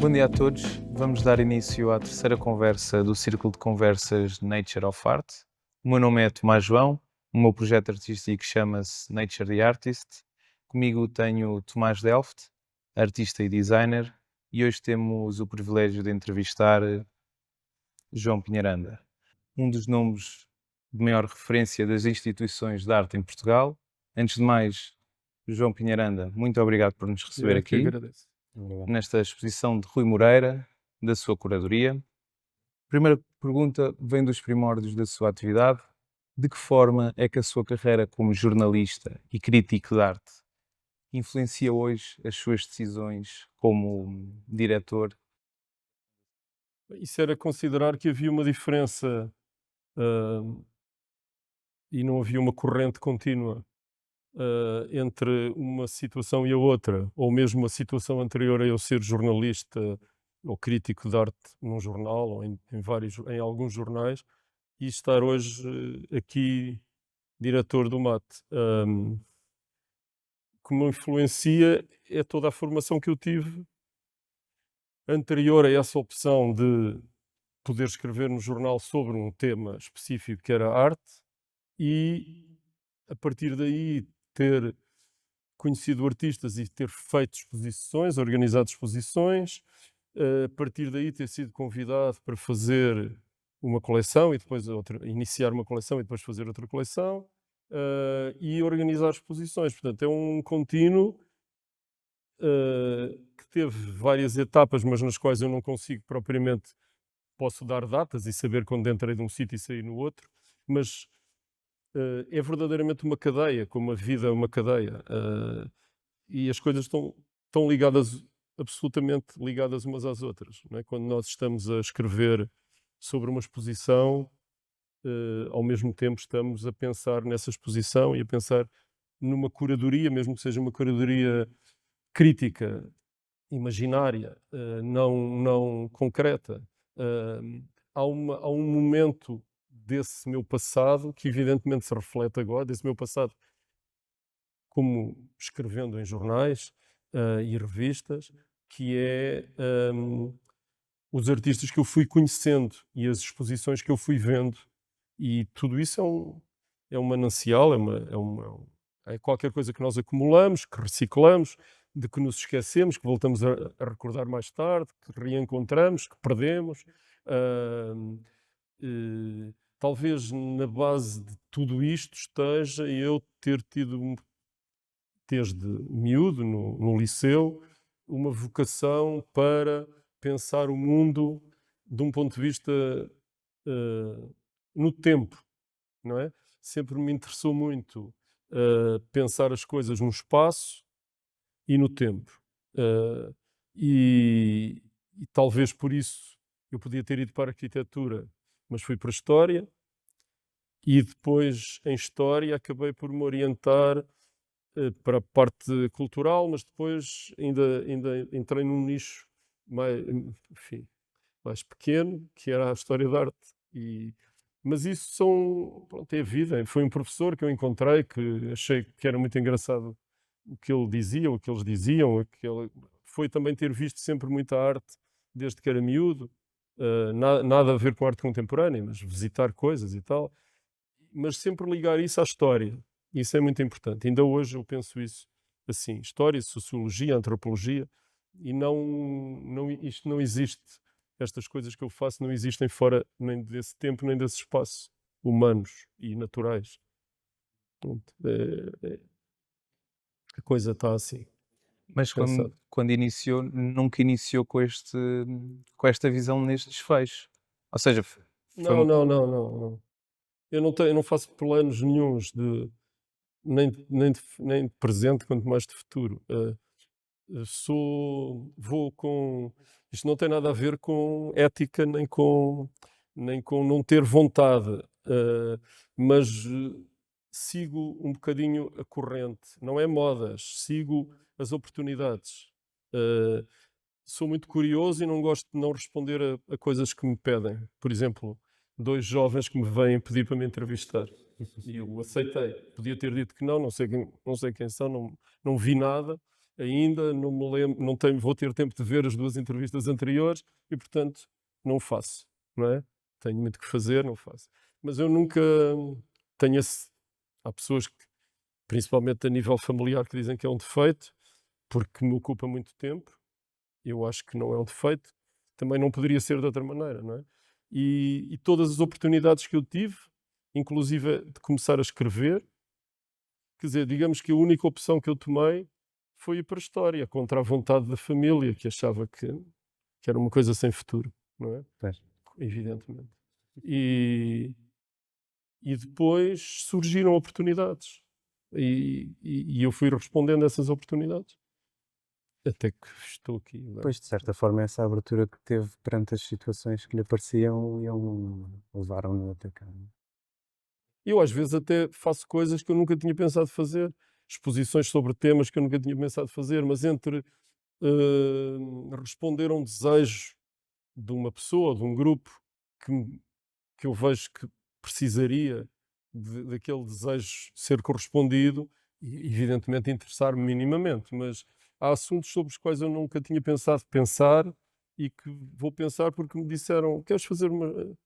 Bom dia a todos. Vamos dar início à terceira conversa do Círculo de Conversas Nature of Art. O meu nome é Tomás João, o meu projeto artístico chama-se Nature the Artist. Comigo tenho Tomás Delft, artista e designer, e hoje temos o privilégio de entrevistar João Pinheiranda, um dos nomes de maior referência das instituições de arte em Portugal. Antes de mais, João Pinheiranda, muito obrigado por nos receber Eu que aqui agradeço. nesta exposição de Rui Moreira, da sua curadoria. A primeira pergunta vem dos primórdios da sua atividade. De que forma é que a sua carreira como jornalista e crítico de arte influencia hoje as suas decisões como diretor? Isso era considerar que havia uma diferença, hã, e não havia uma corrente contínua, entre uma situação e a outra, ou mesmo a situação anterior a eu ser jornalista ou crítico de arte num jornal ou em alguns jornais, e estar hoje, aqui diretor do MAT. O que me influencia é toda a formação que eu tive anterior a essa opção de poder escrever no jornal sobre um tema específico que era arte e, a partir daí, ter conhecido artistas e ter feito exposições, organizado exposições, a partir daí ter sido convidado para fazer uma coleção e depois iniciar uma coleção e depois fazer outra coleção, e organizar exposições. Portanto, é um contínuo que teve várias etapas, mas nas quais eu não consigo propriamente. Posso dar datas e saber quando entrei de um sítio e saí no outro, mas é verdadeiramente uma cadeia, como a vida é uma cadeia. E as coisas estão ligadas, absolutamente ligadas umas às outras. Não é? Quando nós estamos a escrever sobre uma exposição, ao mesmo tempo estamos a pensar nessa exposição e a pensar numa curadoria, mesmo que seja uma curadoria crítica, imaginária, não concreta. Há um momento desse meu passado que evidentemente se reflete agora, desse meu passado como escrevendo em jornais e revistas, que é os artistas que eu fui conhecendo e as exposições que eu fui vendo, e tudo isso é um manancial, é qualquer coisa que nós acumulamos, que reciclamos, de que nos esquecemos, que voltamos a recordar mais tarde, que reencontramos, que perdemos. Talvez na base de tudo isto esteja eu ter tido, desde miúdo, no liceu, uma vocação para pensar o mundo de um ponto de vista no tempo, não é? Sempre me interessou muito pensar as coisas no espaço e no tempo. Uh, e, e talvez por isso eu podia ter ido para a arquitetura, mas fui para a história, e depois em história acabei por me orientar para a parte cultural, mas depois ainda entrei num nicho mais, enfim, mais pequeno, que era a história da arte. Mas isso pronto, é a vida. Foi um professor que eu encontrei que achei que era muito engraçado o que ele dizia, o que eles diziam. Foi também ter visto sempre muita arte desde que era miúdo, nada a ver com arte contemporânea, mas visitar coisas e tal. Mas sempre ligar isso à história. Isso é muito importante. Ainda hoje eu penso isso assim: história, sociologia, antropologia, e isto não existe. Estas coisas que eu faço não existem fora nem desse tempo, nem desse espaço, humanos e naturais. Pronto, a coisa está assim, Mas pensada. quando iniciou, nunca iniciou com esta visão neste desfecho. Ou seja, Não, não, não, não, não. Eu não faço planos nenhuns nem de presente, quanto mais de futuro. Vou com. Isto não tem nada a ver com ética, nem com não ter vontade, mas sigo um bocadinho a corrente, não é modas, sigo as oportunidades. Uh, Sou muito curioso e não gosto de não responder a coisas que me pedem. Por exemplo, dois jovens que me vêm pedir para me entrevistar. E eu aceitei. Podia ter dito que não sei quem são, não vi nada, ainda, não me lembro, não tenho, vou ter tempo de ver as 2 entrevistas anteriores e, portanto, não faço, não é? Tenho muito que fazer, não faço. Mas eu nunca tenho esse... Há pessoas que, principalmente a nível familiar, que dizem que é um defeito, porque me ocupa muito tempo. Eu acho que não é um defeito. Também não poderia ser de outra maneira, não é? E todas as oportunidades que eu tive, inclusive de começar a escrever, quer dizer, digamos que a única opção que eu tomei foi ir para a história, contra a vontade da família, que achava que era uma coisa sem futuro, não é? Pois. Evidentemente. E depois surgiram oportunidades. E eu fui respondendo a essas oportunidades. Até que estou aqui agora. Pois, de certa forma, essa abertura que teve perante as situações que lhe apareciam levaram-no até cá. Eu às vezes até faço coisas que eu nunca tinha pensado fazer, exposições sobre temas que eu nunca tinha pensado fazer, mas entre responder a um desejo de uma pessoa, de um grupo que eu vejo que precisaria daquele desejo ser correspondido e evidentemente interessar-me minimamente, mas há assuntos sobre os quais eu nunca tinha pensado pensar e que vou pensar porque me disseram, queres fazer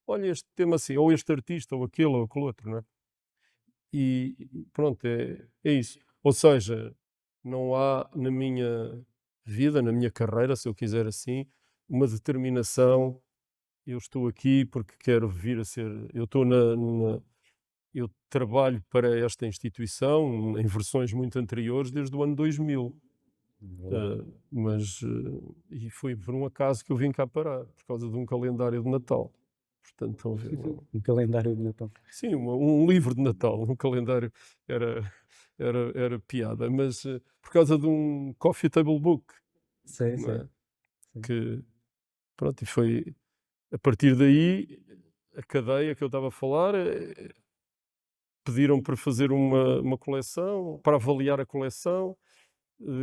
olha este tema assim, ou este artista, ou aquele outro, não é? E pronto, é isso. Ou seja, não há na minha vida, na minha carreira, se eu quiser assim, uma determinação. Eu estou aqui porque quero vir a ser. Eu estou eu trabalho para esta instituição em versões muito anteriores, desde o ano 2000. E foi por um acaso que eu vim cá parar, por causa de um calendário de Natal. Portanto, estão a ver, Um calendário de Natal. sim, um livro de Natal, um calendário era piada, mas por causa de um coffee table book, Sei, não sei. é? Sim. Que, pronto, e foi a partir daí a cadeia que eu estava a falar. Pediram para fazer uma coleção, para avaliar a coleção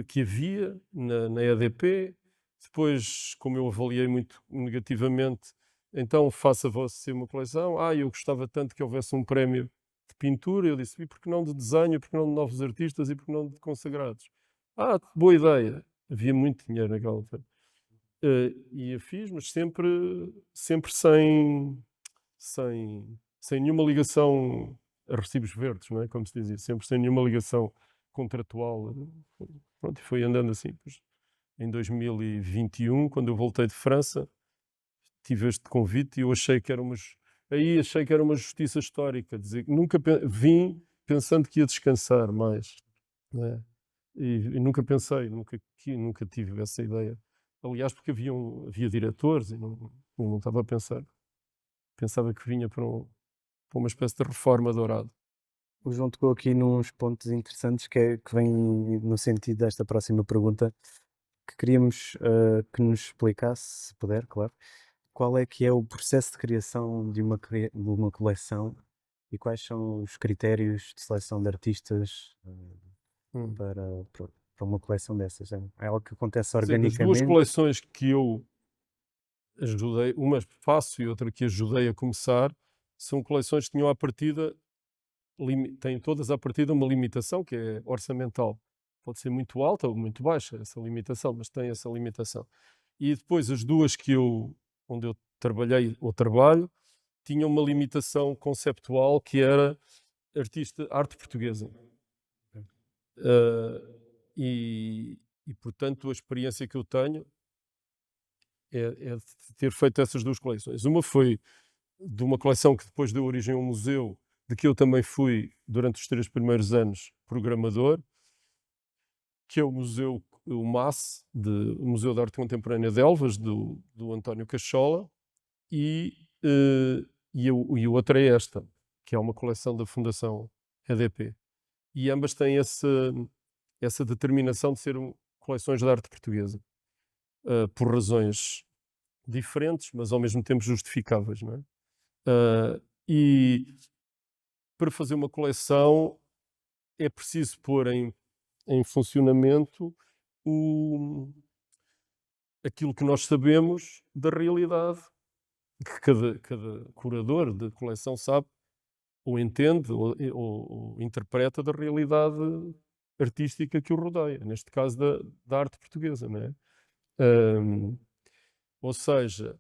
que havia na EDP. Depois, como eu avaliei muito negativamente, então faça você uma coleção. Eu gostava tanto que houvesse um prémio de pintura. Eu disse, e por que não de desenho, por que não de novos artistas e por que não de consagrados? Boa ideia. Havia muito dinheiro naquela altura. E eu fiz, mas sempre sem nenhuma ligação a recibos verdes, não é? Como se dizia, sempre sem nenhuma ligação contratual. Pronto, e foi andando assim. Pois, em 2021, quando eu voltei de França, tive este convite e eu achei que era uma justiça histórica, dizer que nunca vim pensando que ia descansar mais, não é? E nunca pensei, nunca tive essa ideia. Aliás, porque havia diretores e não estava a pensar. Pensava que vinha para uma espécie de reforma dourada. O João tocou aqui nos pontos interessantes que vem no sentido desta próxima pergunta, que queríamos que nos explicasse, se puder, claro, qual é que é o processo de criação de uma coleção e quais são os critérios de seleção de artistas para uma coleção dessas. É algo que acontece As duas organicamente? coleções que eu ajudei, uma faço e outra que ajudei a começar, são coleções que tinham à partida, têm todas à partida uma limitação que é orçamental. Pode ser muito alta ou muito baixa essa limitação, mas tem essa limitação. E depois as duas onde eu trabalhei ou trabalho, tinham uma limitação conceptual que era arte portuguesa. E portanto a experiência que eu tenho é de ter feito essas duas coleções. Uma foi de uma coleção que depois deu origem a um museu, de que eu também fui, durante os 3 primeiros anos, programador, que é o MAS, o Museu de Arte Contemporânea de Elvas, do António Cachola, e a outra é esta, que é uma coleção da Fundação EDP. E ambas têm essa determinação de ser coleções de arte portuguesa, por razões diferentes, mas ao mesmo tempo justificáveis, não é? E para fazer uma coleção é preciso pôr em funcionamento aquilo que nós sabemos da realidade, que cada curador de coleção sabe, ou entende, ou interpreta da realidade artística que o rodeia, neste caso da arte portuguesa, não é? Ahm, ou seja,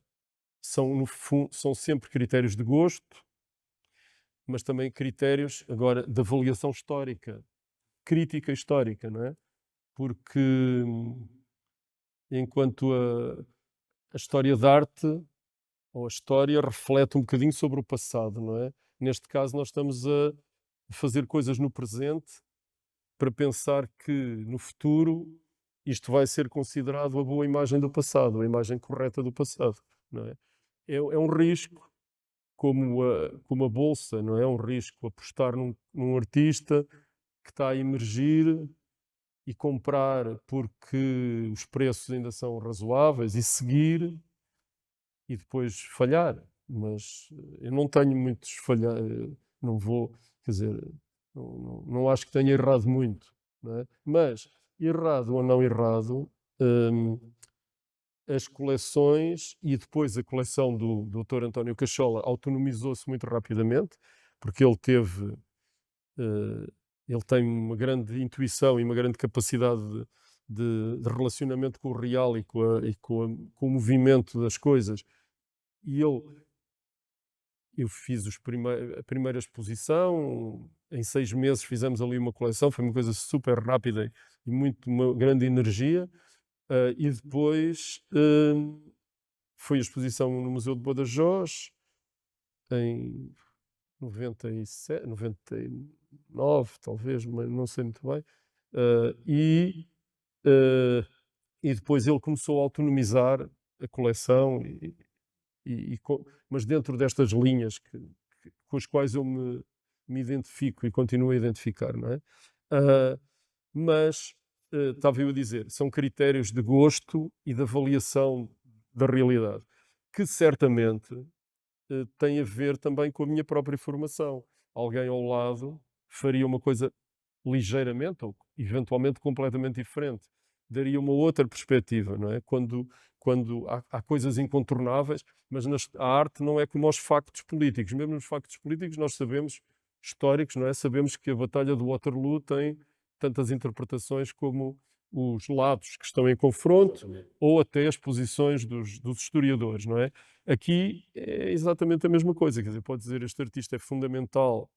são sempre critérios de gosto, mas também critérios agora de avaliação histórica, crítica histórica, não é? Porque enquanto a história da arte ou a história reflete um bocadinho sobre o passado, não é? Neste caso, nós estamos a fazer coisas no presente para pensar que no futuro isto vai ser considerado a boa imagem do passado, a imagem correta do passado, não é? É um risco, como a bolsa, não é? É um risco apostar num artista que está a emergir e comprar porque os preços ainda são razoáveis e seguir e depois falhar. Mas eu não tenho muitos falhar, não vou, quer dizer, não acho que tenha errado muito, não é? Mas, errado ou não errado, as coleções e depois a coleção do Dr. António Cachola autonomizou-se muito rapidamente, porque ele tem uma grande intuição e uma grande capacidade de relacionamento com o real e com o movimento das coisas. E eu fiz a primeira exposição, em 6 meses fizemos ali uma coleção, foi uma coisa super rápida e uma grande energia. E depois foi a exposição no Museu de Badajoz, em 97, 99, talvez, mas não sei muito bem. E depois ele começou a autonomizar a coleção, mas dentro destas linhas com as quais eu me identifico e continuo a identificar, não é? Mas, estava eu a dizer, são critérios de gosto e de avaliação da realidade, que certamente tem a ver também com a minha própria formação. Alguém ao lado faria uma coisa ligeiramente ou eventualmente completamente diferente. Daria uma outra perspectiva, não é? Quando há coisas incontornáveis, mas a arte não é como aos factos políticos. Mesmo nos factos políticos nós sabemos, históricos, não é? Sabemos que a Batalha de Waterloo tem tantas interpretações como os lados que estão em confronto ou até as posições dos historiadores, não é? Aqui é exatamente a mesma coisa, quer dizer, pode dizer este artista é fundamental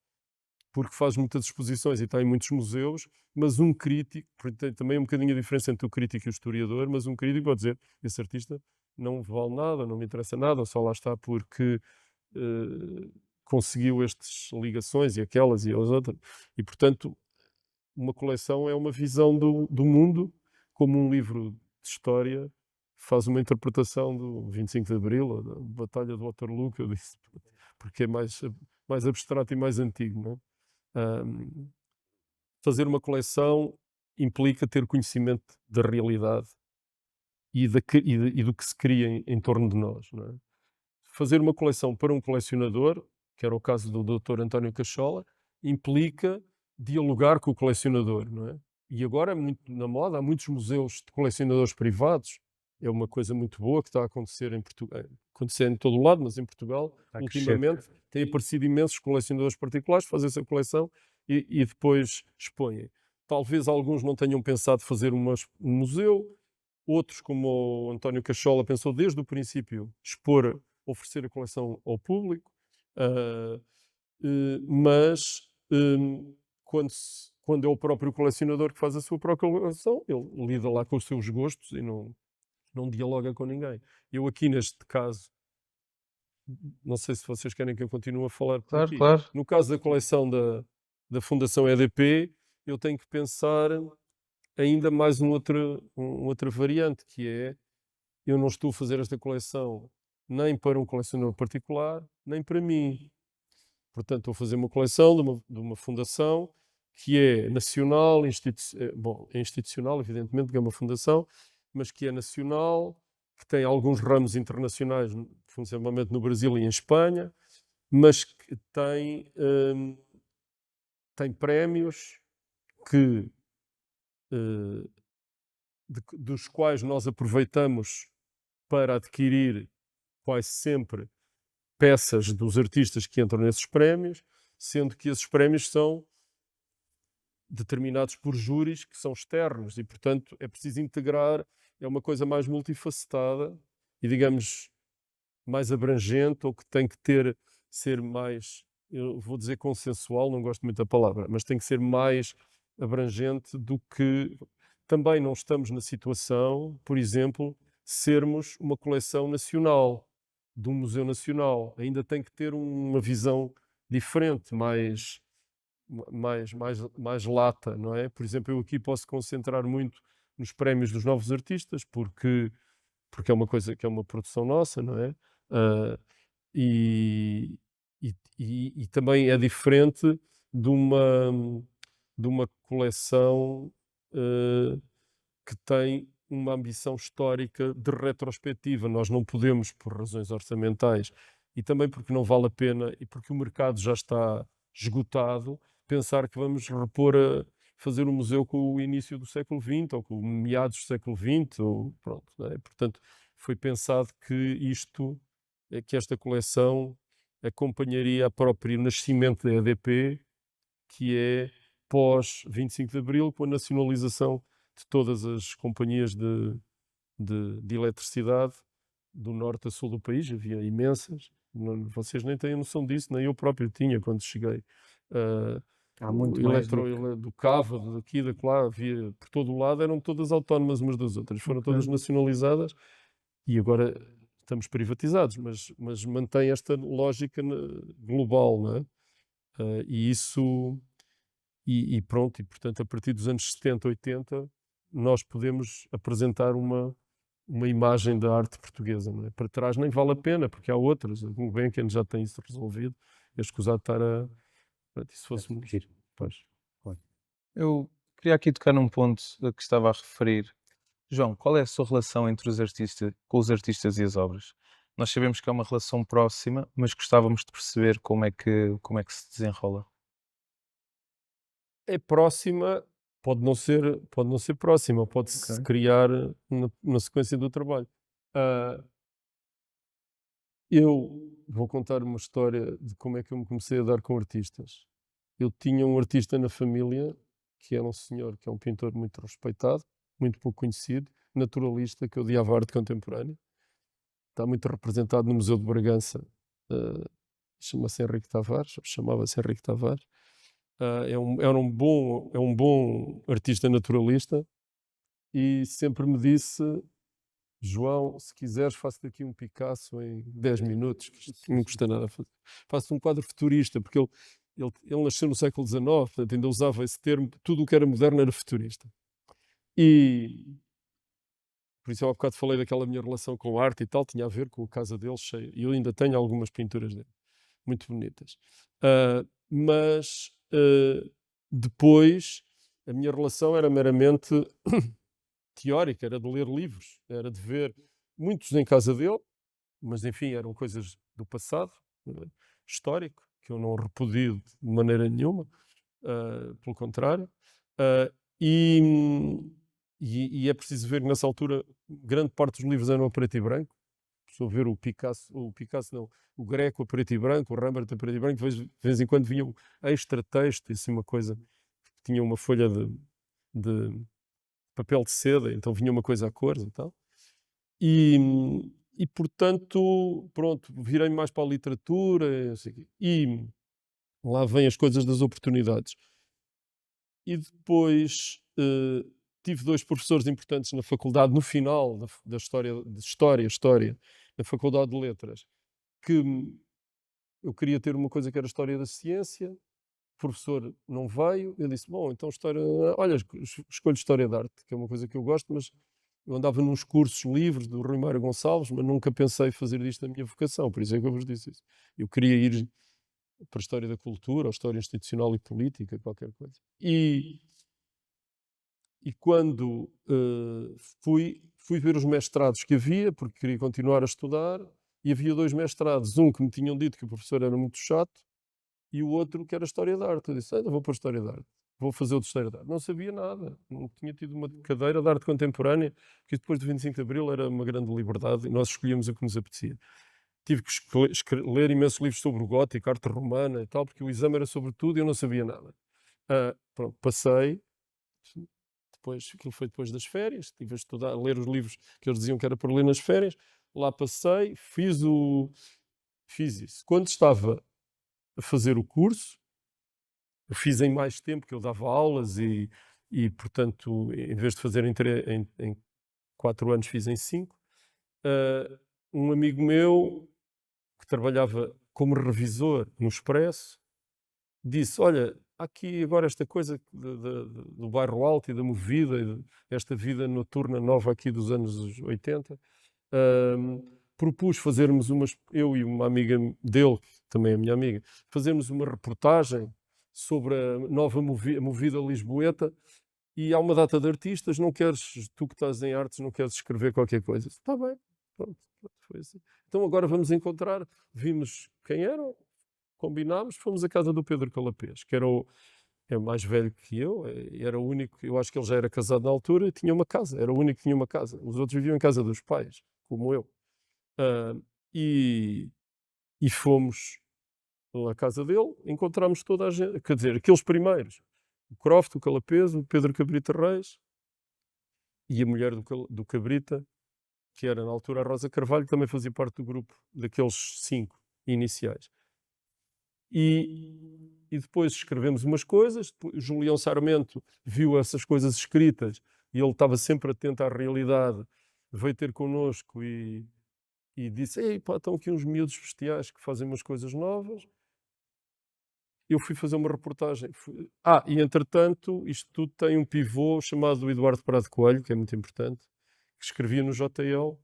porque faz muitas exposições e está em muitos museus, mas um crítico, porque tem também um bocadinho a diferença entre o crítico e o historiador, mas um crítico pode dizer, esse artista não vale nada, não me interessa nada, só lá está porque conseguiu estas ligações e aquelas e as outras. E, portanto, uma coleção é uma visão do mundo, como um livro de história faz uma interpretação do 25 de Abril, ou da Batalha de Waterloo, que eu disse, porque é mais abstrato e mais antigo, não é? Fazer uma coleção implica ter conhecimento da realidade e do que se cria em torno de nós, não é? Fazer uma coleção para um colecionador, que era o caso do Dr. António Cachola, implica dialogar com o colecionador, não é? E agora, muito na moda, há muitos museus de colecionadores privados. É uma coisa muito boa que está a acontecer em Portugal, acontecer em todo o lado, mas em Portugal, Está a crescer. ultimamente, têm aparecido imensos colecionadores particulares que fazem essa coleção e depois expõem. Talvez alguns não tenham pensado fazer um museu, outros, como o António Cachola, pensou desde o princípio oferecer a coleção ao público, mas quando é o próprio colecionador que faz a sua própria coleção, ele lida lá com os seus gostos e não dialoga com ninguém. Eu aqui, neste caso, não sei se vocês querem que eu continue a falar por Claro, aqui. claro. No caso da coleção da Fundação EDP, eu tenho que pensar ainda mais uma outra variante, que é, eu não estou a fazer esta coleção nem para um colecionador particular, nem para mim. Portanto, estou a fazer uma coleção de uma fundação que é nacional, é institucional, evidentemente, porque é uma fundação, mas que é nacional, que tem alguns ramos internacionais, funcionalmente no Brasil e em Espanha, mas que tem prémios dos quais nós aproveitamos para adquirir quase sempre peças dos artistas que entram nesses prémios, sendo que esses prémios são determinados por júris que são externos e, portanto, é preciso integrar, é uma coisa mais multifacetada e, digamos, mais abrangente, ou que tem que ser mais, eu vou dizer consensual, não gosto muito da palavra, mas tem que ser mais abrangente do que também não estamos na situação, por exemplo, sermos uma coleção nacional, de um museu nacional. Ainda tem que ter uma visão diferente, mais lata, não é? Por exemplo, eu aqui posso concentrar muito nos prémios dos novos artistas, porque é uma coisa que é uma produção nossa, não é? Ah, e, e também é diferente de uma coleção que tem uma ambição histórica de retrospectiva. Nós não podemos, por razões orçamentais, e também porque não vale a pena e porque o mercado já está esgotado, pensar que vamos fazer um museu com o início do século XX ou com meados do século XX, ou pronto, não é? Portanto, foi pensado que esta coleção acompanharia o próprio nascimento da EDP, que é pós 25 de Abril, com a nacionalização de todas as companhias de eletricidade do norte a sul do país. Havia imensas. Vocês nem têm noção disso, nem eu próprio tinha quando cheguei. Há muito mais Do Cava, daqui, da lá, havia por todo o lado, eram todas autónomas umas das outras. Foram Ok. todas nacionalizadas e agora estamos privatizados, mas mantém esta lógica global, não é? E isso, e pronto, e portanto, a partir dos anos 70, 80, nós podemos apresentar uma imagem da arte portuguesa, não é? Para trás nem vale a pena, porque há outras. O Gulbenkian já tem isso resolvido. É escusado estar a. Portanto, se fôssemos. Giro. Pois. Eu queria aqui tocar num ponto que estava a referir. João, qual é a sua relação entre os artistas, com os artistas e as obras? Nós sabemos que é uma relação próxima, mas gostávamos de perceber como é que se desenrola. É próxima, pode não ser próxima, pode-se Ok. criar na sequência do trabalho. Eu vou contar uma história de como é que eu me comecei a dar com artistas. Eu tinha um artista na família, que era um senhor, que é um pintor muito respeitado, muito pouco conhecido, naturalista, que odiava a arte contemporânea. Está muito representado no Museu de Bragança. Chama-se Henrique Tavares, chamava-se Henrique Tavares. É um bom artista naturalista e sempre me disse: João, se quiseres, faço daqui um Picasso em 10 minutos, que isto não custa nada a fazer. Faço um quadro futurista, porque ele nasceu no século XIX, portanto ainda usava esse termo, tudo o que era moderno era futurista. E por isso eu há bocado falei daquela minha relação com a arte e tal, tinha a ver com a casa dele cheia, e eu ainda tenho algumas pinturas dele, muito bonitas. Mas depois a minha relação era meramente teórica, era de ler livros, era de ver muitos em casa dele, mas enfim, eram coisas do passado, histórico, que eu não repudio de maneira nenhuma, pelo contrário. E é preciso ver que nessa altura grande parte dos livros eram a preto e branco. Estou a ver o Picasso não, o Greco a preto e branco, o Rembrandt a preto e branco, de vez em quando vinha um extra texto, assim, uma coisa, tinha uma folha de papel de seda, então vinha uma coisa a cores e tal. E portanto, pronto, virei mais para a literatura, e lá vêm as coisas das oportunidades. E depois tive dois professores importantes na faculdade, no final da história, na Faculdade de Letras, que eu queria ter uma coisa que era História da Ciência. O professor não veio, eu disse, bom, então olha, escolho História da Arte, que é uma coisa que eu gosto, mas eu andava nos cursos livres do Rui Mário Gonçalves, mas nunca pensei fazer disto a minha vocação, por isso é que eu vos disse isso. Eu queria ir para a História da Cultura, ou História Institucional e Política, qualquer coisa. E quando fui ver os mestrados que havia, porque queria continuar a estudar, e havia dois mestrados, um que me tinham dito que o professor era muito chato, e o outro que era História da Arte. Eu disse, vou para a História da Arte, vou fazer o de História da Arte. Não sabia nada, não tinha tido uma cadeira de arte contemporânea, que depois do 25 de Abril era uma grande liberdade e nós escolhíamos o que nos apetecia. Tive que ler imensos livros sobre o gótico, arte romana e tal, porque o exame era sobre tudo e eu não sabia nada. Pronto, passei. Depois, aquilo foi depois das férias. Estive a estudar, a ler os livros que eles diziam que era para ler nas férias. Lá passei, fiz isso. Quando estava a fazer o curso, eu fiz em mais tempo, que eu dava aulas portanto, em vez de fazer em 4 anos, fiz em 5. Um amigo meu, que trabalhava como revisor no Expresso, disse, olha, há aqui agora esta coisa do bairro alto e da movida, esta vida noturna nova aqui dos anos 80. Propus fazermos eu e uma amiga dele, que também é minha amiga, fazermos uma reportagem sobre a nova movida lisboeta, e há uma data de artistas, tu que estás em artes, não queres escrever qualquer coisa? Está bem, pronto, foi assim. Então agora vamos encontrar, vimos quem eram, combinámos, fomos à casa do Pedro Calapés, que é mais velho que eu, era o único, eu acho que ele já era casado na altura e tinha uma casa, era o único que tinha uma casa. Os outros viviam em casa dos pais, como eu. E fomos à casa dele, encontramos toda a gente, quer dizer, aqueles primeiros, o Croft, o Calapés, o Pedro Cabrita Reis e a mulher do Cabrita, que era na altura a Rosa Carvalho, que também fazia parte do grupo daqueles 5 iniciais. E depois escrevemos umas coisas, o Julião Sarmento viu essas coisas escritas e ele estava sempre atento à realidade, veio ter connosco e disse, ei pá, estão aqui uns miúdos bestiais que fazem umas coisas novas. Eu fui fazer uma reportagem. E entretanto, isto tudo tem um pivô chamado Eduardo Prado Coelho, que é muito importante, que escrevia no JL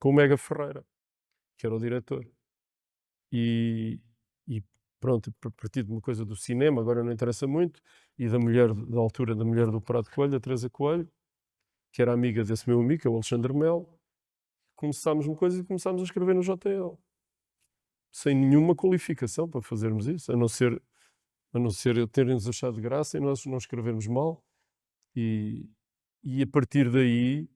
com o Mega Ferreira, que era o diretor. E pronto, a partir de uma coisa do cinema, agora não interessa muito, e da altura da mulher do Prado Coelho, a Teresa Coelho, que era amiga desse meu amigo, que é o Alexandre Melo, começámos uma coisa e começámos a escrever no JL. Sem nenhuma qualificação para fazermos isso, a não ser terem-nos achado graça e nós não escrevermos mal. E a partir daí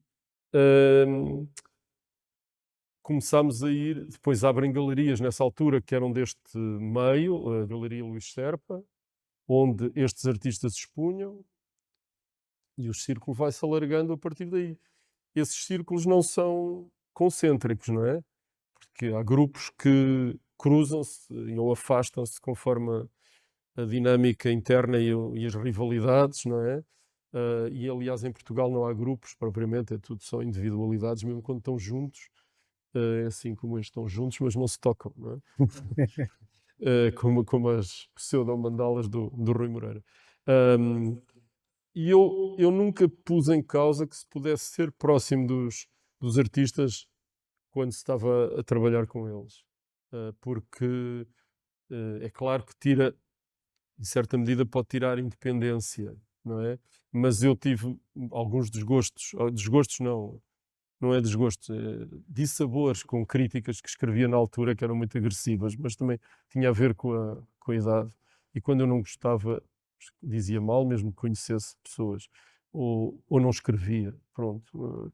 começámos a ir, depois abrem galerias nessa altura que eram deste meio, a Galeria Luís Serpa, onde estes artistas expunham, e o círculo vai-se alargando a partir daí. Esses círculos não são concêntricos, não é? Porque há grupos que cruzam-se ou afastam-se conforme a dinâmica interna e as rivalidades, não é? E aliás, em Portugal não há grupos propriamente, é tudo só individualidades, mesmo quando estão juntos, é assim como eles estão juntos, mas não se tocam, não é? Como as pseudo-mandalas do Rui Moreira. E eu nunca pus em causa que se pudesse ser próximo dos artistas quando se estava a trabalhar com eles, porque é claro que tira, em certa medida, pode tirar independência, não é? Mas eu tive alguns desgostos não é desgostos, dissabores com críticas que escrevia na altura que eram muito agressivas, mas também tinha a ver com a idade. E quando eu não gostava, dizia mal, mesmo que conhecesse pessoas, ou não escrevia, pronto.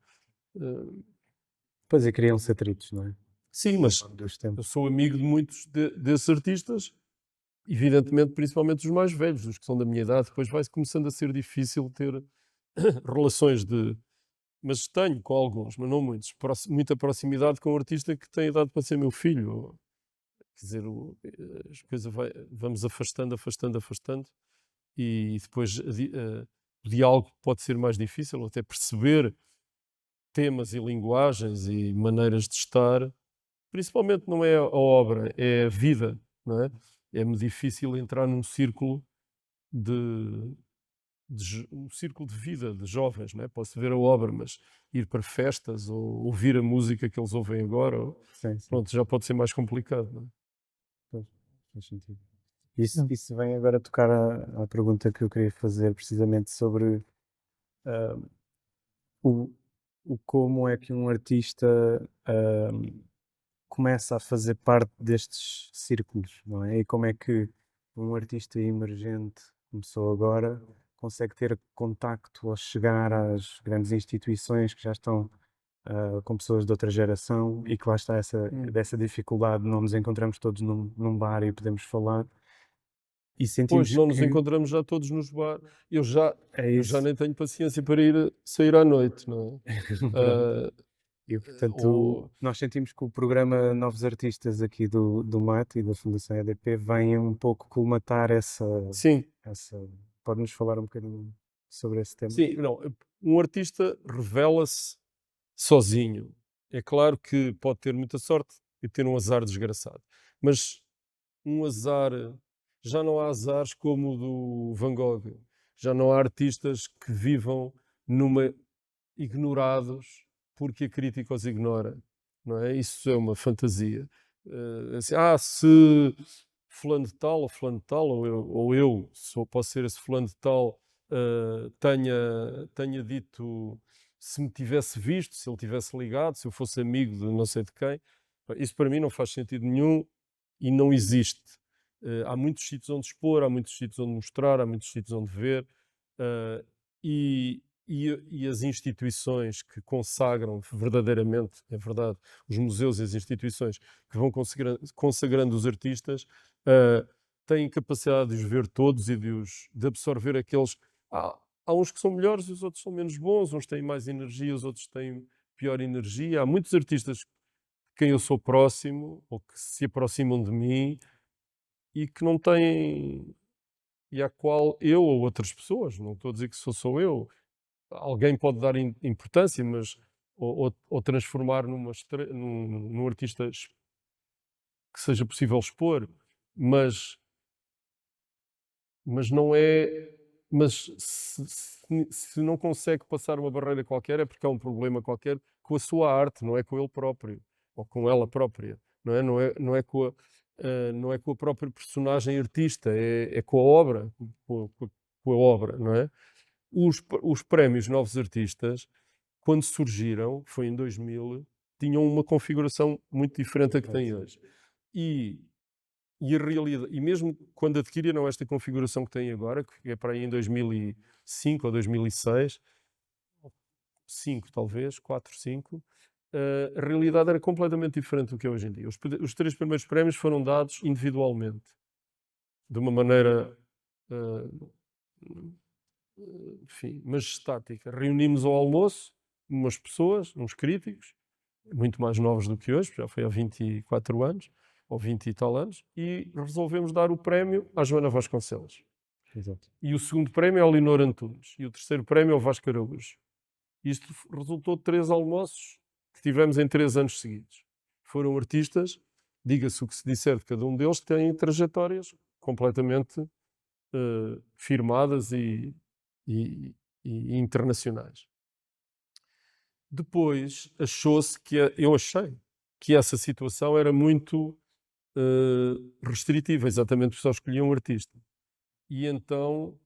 Pois é, criam-se atritos, não é? Sim, mas Dos eu tempos. sou amigo de muitos desses artistas, evidentemente, principalmente os mais velhos, os que são da minha idade. Depois vai começando a ser difícil ter relações mas tenho com alguns, mas não muitos, muita proximidade com um artista que tem idade para ser meu filho. Quer dizer, as coisas vamos afastando, e depois o diálogo pode ser mais difícil, até perceber temas e linguagens e maneiras de estar. Principalmente não é a obra, é a vida, não é? É-me difícil entrar num círculo um círculo de vida de jovens, não é? Posso ver a obra, mas ir para festas ou ouvir a música que eles ouvem agora, Sim. pronto, já pode ser mais complicado, não é? Pois, faz sentido. Isso vem agora tocar à pergunta que eu queria fazer precisamente sobre ah, o como é que um artista começa a fazer parte destes círculos, não é? E como é que um artista emergente, começou agora, consegue ter contacto ou chegar às grandes instituições que já estão com pessoas de outra geração e que lá está dessa dificuldade, não nos encontramos todos num bar e podemos falar. E Pois, sentimos não nos que encontramos já todos nos bares. Eu é já isso. nem tenho paciência para ir sair à noite, não é? Pronto. Ah, E portanto, ou, nós sentimos que o programa Novos Artistas aqui do MAT e da Fundação EDP vem um pouco colmatar sim, essa. Pode-nos falar um bocadinho sobre esse tema? sim, não. Um artista revela-se sozinho. É claro que pode ter muita sorte e ter um azar desgraçado, mas um azar, já não há azares como o do Van Gogh, já não há artistas que vivam numa ignorados porque a crítica os ignora, não é? Isso é uma fantasia. Assim, se fulano de tal ou fulano de tal, ou eu posso ser esse fulano de tal, tenha dito, se me tivesse visto, se ele tivesse ligado, se eu fosse amigo de não sei de quem, isso para mim não faz sentido nenhum e não existe. Há muitos sítios onde expor, há muitos sítios onde mostrar, há muitos sítios onde ver, e, e as instituições que consagram verdadeiramente, é verdade, os museus e as instituições que vão consagrando os artistas, têm capacidade de os ver todos e de absorver aqueles. Há uns que são melhores e os outros são menos bons, uns têm mais energia, os outros têm pior energia. Há muitos artistas de quem eu sou próximo ou que se aproximam de mim e que não têm, e à qual eu ou outras pessoas, não estou a dizer que sou eu, alguém pode dar importância, mas ou transformar num artista que seja possível expor, mas, mas não é. Mas se não consegue passar uma barreira qualquer, é porque há um problema qualquer com a sua arte, não é com ele próprio, ou com ela própria, não é? Não é com a própria personagem artista, é com a obra, com a obra, não é? Os prémios Novos Artistas, quando surgiram, foi em 2000, tinham uma configuração muito diferente da que têm hoje. E a realidade, e mesmo quando adquiriram esta configuração que têm agora, que é para aí em 2005 ou 2006, 5 talvez, 4, 5, a realidade era completamente diferente do que é hoje em dia. Os 3 primeiros prémios foram dados individualmente, de uma maneira, enfim, majestática. Reunimos ao almoço umas pessoas, uns críticos, muito mais novos do que hoje, já foi há 24 anos, ou 20 e tal anos, e resolvemos dar o prémio à Joana Vasconcelos. Exato. E o segundo prémio é ao Leonor Antunes. E o terceiro prémio é ao Vasco Araújo. Isto resultou de 3 almoços que tivemos em 3 anos seguidos. Foram artistas, diga-se o que se disser de cada um deles, têm trajetórias completamente firmadas e internacionais. Depois achou-se eu achei que essa situação era muito restritiva, exatamente porque só escolhiam um artista. E então,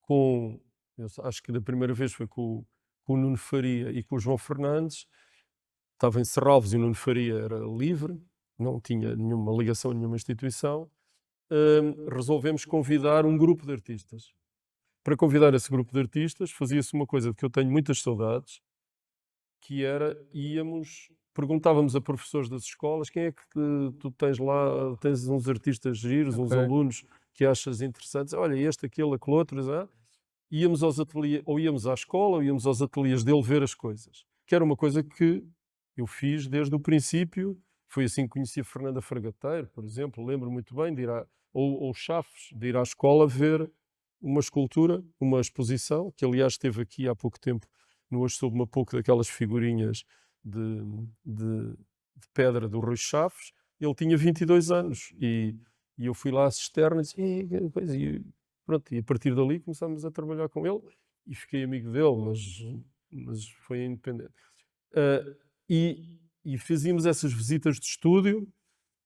eu acho que da primeira vez foi com o Nuno Faria e com o João Fernandes, estava em Serralves e o Nuno Faria era livre, não tinha nenhuma ligação a nenhuma instituição, resolvemos convidar um grupo de artistas. Para convidar esse grupo de artistas, fazia-se uma coisa de que eu tenho muitas saudades, que era, perguntávamos a professores das escolas, quem é que tu tens lá, tens uns artistas giros, uns alunos que achas interessantes, olha, este, aquele, aquele outro, íamos aos ateliês, ou íamos à escola, ou íamos aos ateliês dele ver as coisas, que era uma coisa que eu fiz desde o princípio. Foi assim que conheci a Fernanda Fragateiro, por exemplo, lembro muito bem de ir ou Chaves, de ir à escola ver uma escultura, uma exposição, que aliás esteve aqui há pouco tempo, no Hoje Soube-me Pouco, daquelas figurinhas de pedra do Rui Chaves. Ele tinha 22 anos e eu fui lá externo e pronto, e a partir dali começámos a trabalhar com ele e fiquei amigo dele, mas foi independente. E fazíamos essas visitas de estúdio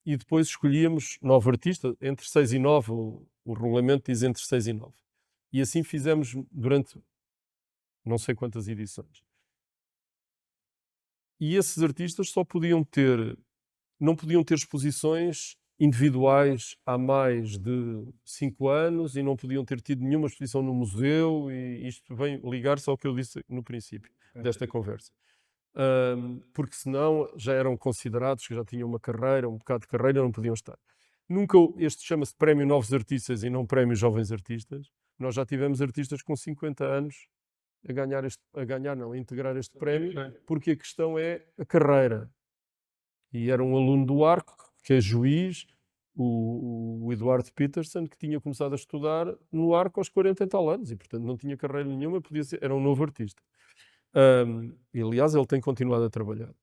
e depois escolhíamos 9 artistas, entre 6 e 9, o regulamento diz entre 6 e 9. E assim fizemos durante não sei quantas edições. E esses artistas não podiam ter exposições individuais há mais de 5 anos e não podiam ter tido nenhuma exposição no museu, e isto vem ligar-se ao que eu disse no princípio desta conversa. Porque senão já eram considerados que já tinham uma carreira, um bocado de carreira, não podiam estar. Nunca, este chama-se Prémio Novos Artistas e não Prémio Jovens Artistas. Nós já tivemos artistas com 50 anos a integrar este prémio, porque a questão é a carreira. E era um aluno do Arco, que é juiz, o Eduardo Peterson, que tinha começado a estudar no Arco aos 40 e tal anos, e portanto não tinha carreira nenhuma, era um novo artista. E, aliás, ele tem continuado a trabalhar.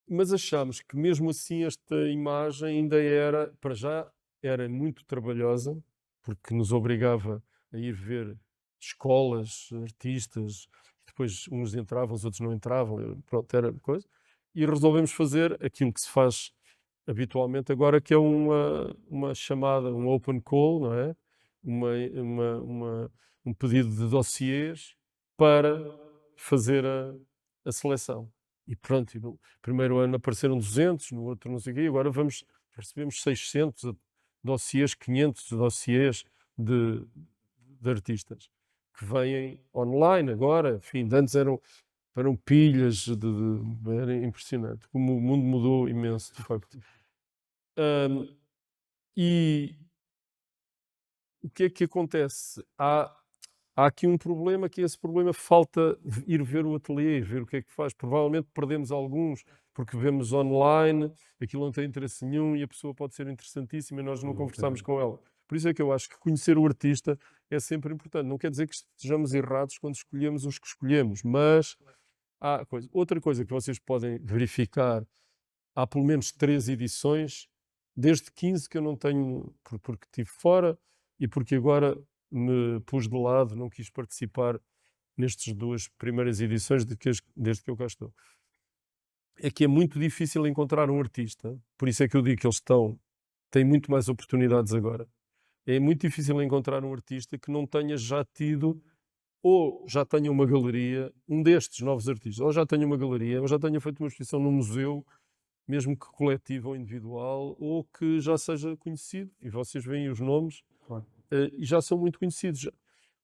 Mas achámos que mesmo assim esta imagem ainda era, para já, era muito trabalhosa, porque nos obrigava a ir ver escolas, artistas, depois uns entravam, os outros não entravam, pronto, era coisa. E resolvemos fazer aquilo que se faz habitualmente agora, que é uma chamada, um open call, não é? Um pedido de dossiês para fazer a seleção. E pronto, no primeiro ano apareceram 200, no outro não sei o quê, e agora recebemos 600 dossiês, 500 dossiês de artistas que vêm online agora, enfim, antes eram pilhas, era impressionante, como o mundo mudou imenso, de facto. E o que é que acontece? Há aqui um problema, que esse problema falta ir ver o ateliê, ver o que é que faz. Provavelmente perdemos alguns, porque vemos online, aquilo não tem interesse nenhum e a pessoa pode ser interessantíssima e nós não conversamos com ela. Por isso é que eu acho que conhecer o artista é sempre importante. Não quer dizer que estejamos errados quando escolhemos os que escolhemos, mas há coisa. Outra coisa que vocês podem verificar, há pelo menos 3 edições, desde 15 que eu não tenho, porque estive fora e porque agora me pus de lado, não quis participar nestas 2 primeiras edições desde que eu cá estou. É que é muito difícil encontrar um artista, por isso é que eu digo que eles têm muito mais oportunidades agora. É muito difícil encontrar um artista que não tenha já tido, ou já tenha uma galeria, um destes novos artistas, ou já tenha uma galeria, ou já tenha feito uma exposição num museu, mesmo que coletivo ou individual, ou que já seja conhecido, e vocês veem os nomes, Claro. e já são muito conhecidos.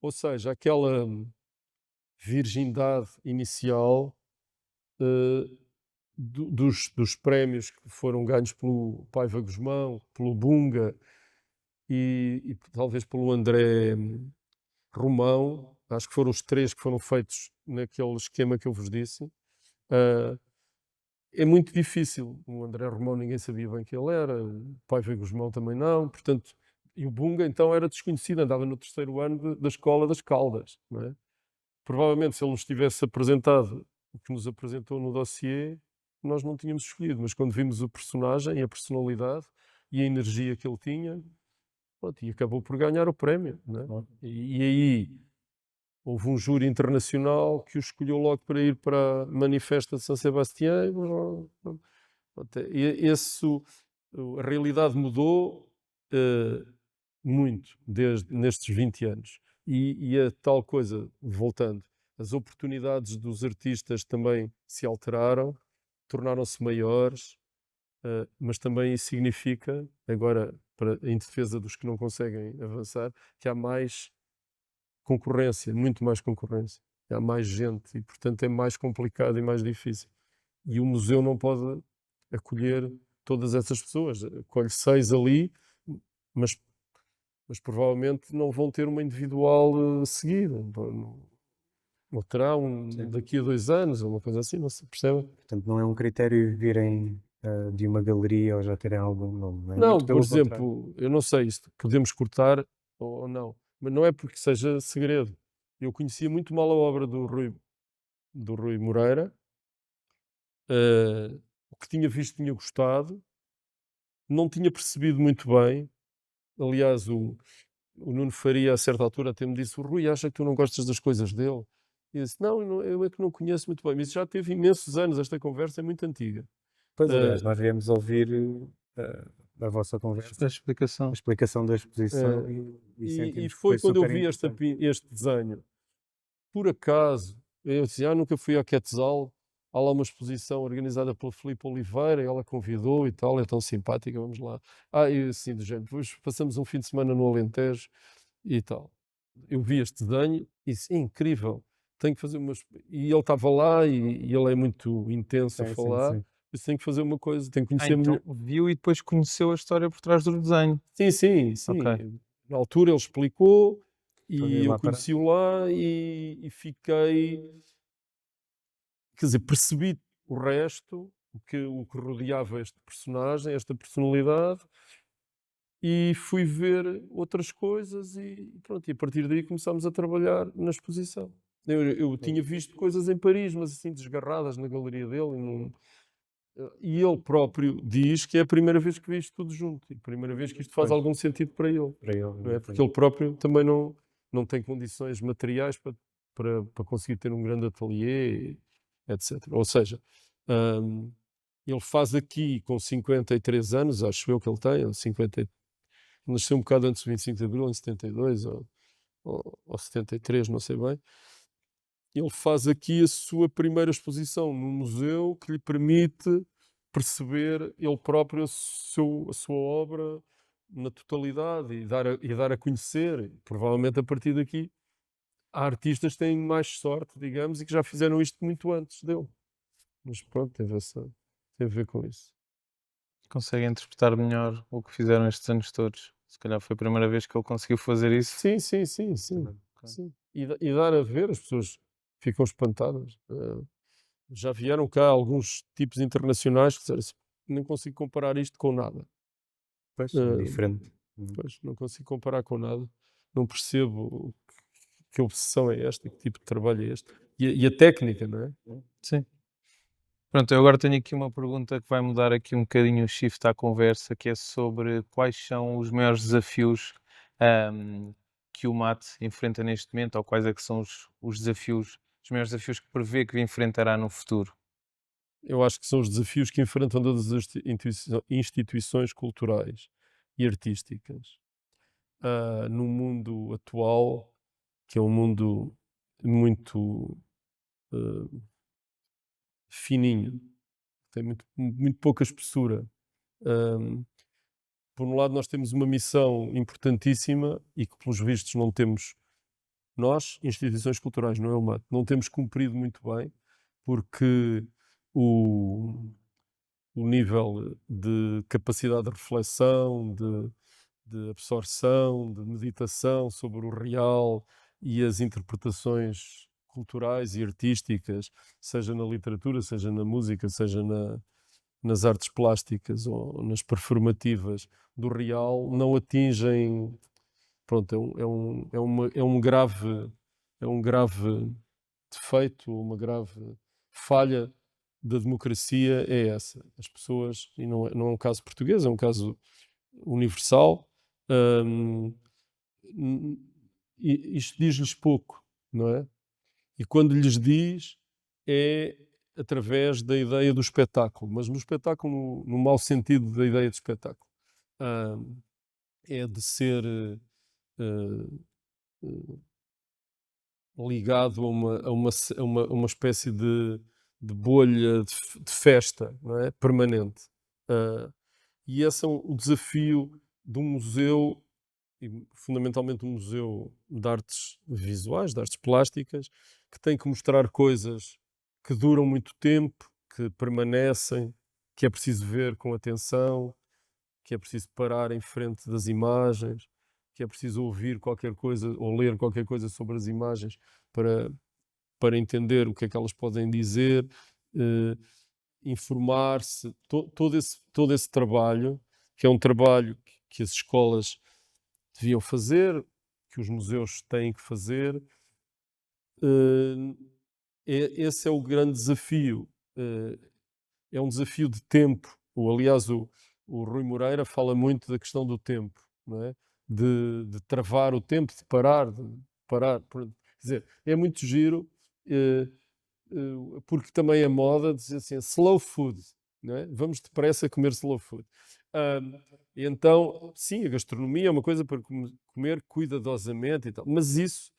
Ou seja, aquela virgindade inicial dos prémios que foram ganhos pelo Paiva Guzmão, pelo Bunga e talvez pelo André Romão, acho que foram os 3 que foram feitos naquele esquema que eu vos disse. É muito difícil. O André Romão ninguém sabia bem quem ele era, o Paiva Guzmão também não, portanto, e o Bunga então era desconhecido, andava no 3º ano da Escola das Caldas, não é? Provavelmente se ele nos tivesse apresentado o que nos apresentou no dossiê, nós não tínhamos escolhido, mas quando vimos o personagem, a personalidade e a energia que ele tinha, pronto, e acabou por ganhar o prémio, não é? E aí houve um júri internacional que o escolheu logo para ir para a Manifesta de São Sebastião. A realidade mudou muito nestes 20 anos. E a tal coisa, voltando, as oportunidades dos artistas também se alteraram, tornaram-se maiores, mas também isso significa, agora, em defesa dos que não conseguem avançar, que há mais concorrência, muito mais concorrência. Há mais gente e, portanto, é mais complicado e mais difícil. E o museu não pode acolher todas essas pessoas. Acolhe 6 ali, mas provavelmente não vão ter uma individual seguida. Ou terá daqui a 2 anos, ou uma coisa assim, não se percebe? Portanto, não é um critério virem de uma galeria ou já terem algum nome, não é? Não, Muito por pelo contrário. exemplo, eu não sei se podemos cortar ou não, mas não é porque seja segredo. Eu conhecia muito mal a obra do Rui Moreira, o que tinha visto tinha gostado, não tinha percebido muito bem. Aliás, o Nuno Faria, a certa altura, até me disse: o Rui acha que tu não gostas das coisas dele? E eu disse: não, eu é que não conheço muito bem. Mas já teve imensos anos, esta conversa é muito antiga. Pois, aliás, nós viemos ouvir a vossa conversa, A a explicação. explicação da exposição E sentimos que foi quando eu super vi interessante. este desenho. Por acaso, eu disse: nunca fui à Quetzal. Há lá uma exposição organizada pela Filipe Oliveira, ela convidou e tal, é tão simpática, vamos lá. E assim, do género, depois passamos um fim de semana no Alentejo e tal. Eu vi este desenho e disse: incrível, tenho que fazer umas. E ele estava lá e ele é muito intenso a Sim, sim, falar. sim. Eu tenho que fazer uma coisa, tenho que Ah, conhecer melhor. então viu e depois conheceu a história por trás do desenho. Sim, sim, sim. Ok. Na altura ele explicou Para ver e eu lá para. conheci-o lá e fiquei, quer dizer, percebi o resto, o que rodeava este personagem, esta personalidade, e fui ver outras coisas e pronto, e a partir daí começámos a trabalhar na exposição. Eu tinha visto coisas em Paris, mas assim desgarradas na galeria dele, e ele próprio diz que é a primeira vez que vê isto tudo junto, e a primeira vez que isto faz Pois. algum sentido para ele, Para ele, não é? Porque pois. ele próprio também não tem condições materiais para conseguir ter um grande ateliê, etc. Ou seja, hum, ele faz aqui com 53 anos, acho eu que ele tem, ou 50, nasceu um bocado antes do 25 de Abril, em 72 ou 73, não sei bem. Ele faz aqui a sua primeira exposição num museu que lhe permite perceber ele próprio a sua obra na totalidade e dar a conhecer. Provavelmente a partir daqui há artistas que têm mais sorte, digamos, e que já fizeram isto muito antes dele. Mas pronto, teve a ver com isso. Consegue interpretar melhor o que fizeram estes anos todos. Se calhar foi a primeira vez que ele conseguiu fazer isso. Sim, sim, sim, sim. Sim. E dar a ver, as pessoas ficam espantadas. Já vieram cá alguns tipos internacionais que disseram assim, nem consigo comparar isto com nada. Pois, é Eh, diferente. Pois, não consigo comparar com nada. Não percebo que obsessão é esta, que tipo de trabalho é este. E a técnica, não é? Sim. Pronto, eu agora tenho aqui uma pergunta que vai mudar aqui um bocadinho o shift à conversa, que é sobre quais são os maiores desafios que o mate enfrenta neste momento, ou quais é que são os desafios, os maiores desafios que prevê que enfrentará no futuro. Eu acho que são os desafios que enfrentam todas as instituições culturais e artísticas. No mundo atual, que é um mundo muito fininho, tem muito pouca espessura. Ahm, por um lado, nós temos uma missão importantíssima e que, pelos vistos, não temos, nós, instituições culturais, não é o MAT, não temos cumprido muito bem, porque o, o nível de capacidade de reflexão, de absorção, de meditação sobre o real e as interpretações culturais e artísticas, seja na literatura, seja na música, seja nas artes plásticas ou nas performativas do real, não atingem. Pronto, é um grave defeito, uma grave falha da democracia é essa. As pessoas, e não é um caso português, é um caso universal, hum, isto diz-lhes pouco, não é? E quando lhes diz, é através da ideia do espetáculo, mas no espetáculo, no mau sentido da ideia de espetáculo. É de ser ligado a uma espécie de bolha de festa, não é? Permanente. E esse é o desafio de um museu, e fundamentalmente um museu de artes visuais, de artes plásticas, que tem que mostrar coisas que duram muito tempo, que permanecem, que é preciso ver com atenção, que é preciso parar em frente das imagens, que é preciso ouvir qualquer coisa ou ler qualquer coisa sobre as imagens para entender o que é que elas podem dizer, informar-se, todo esse trabalho, que é um trabalho que as escolas deviam fazer, que os museus têm que fazer. Esse é o grande desafio. É um desafio de tempo. Aliás, o Rui Moreira fala muito da questão do tempo, não é? De travar o tempo, de parar. Quer dizer, é muito giro, porque também a moda diz assim, slow food, não é? Vamos depressa comer slow food. Então, sim, a gastronomia é uma coisa para comer cuidadosamente e tal, mas isso,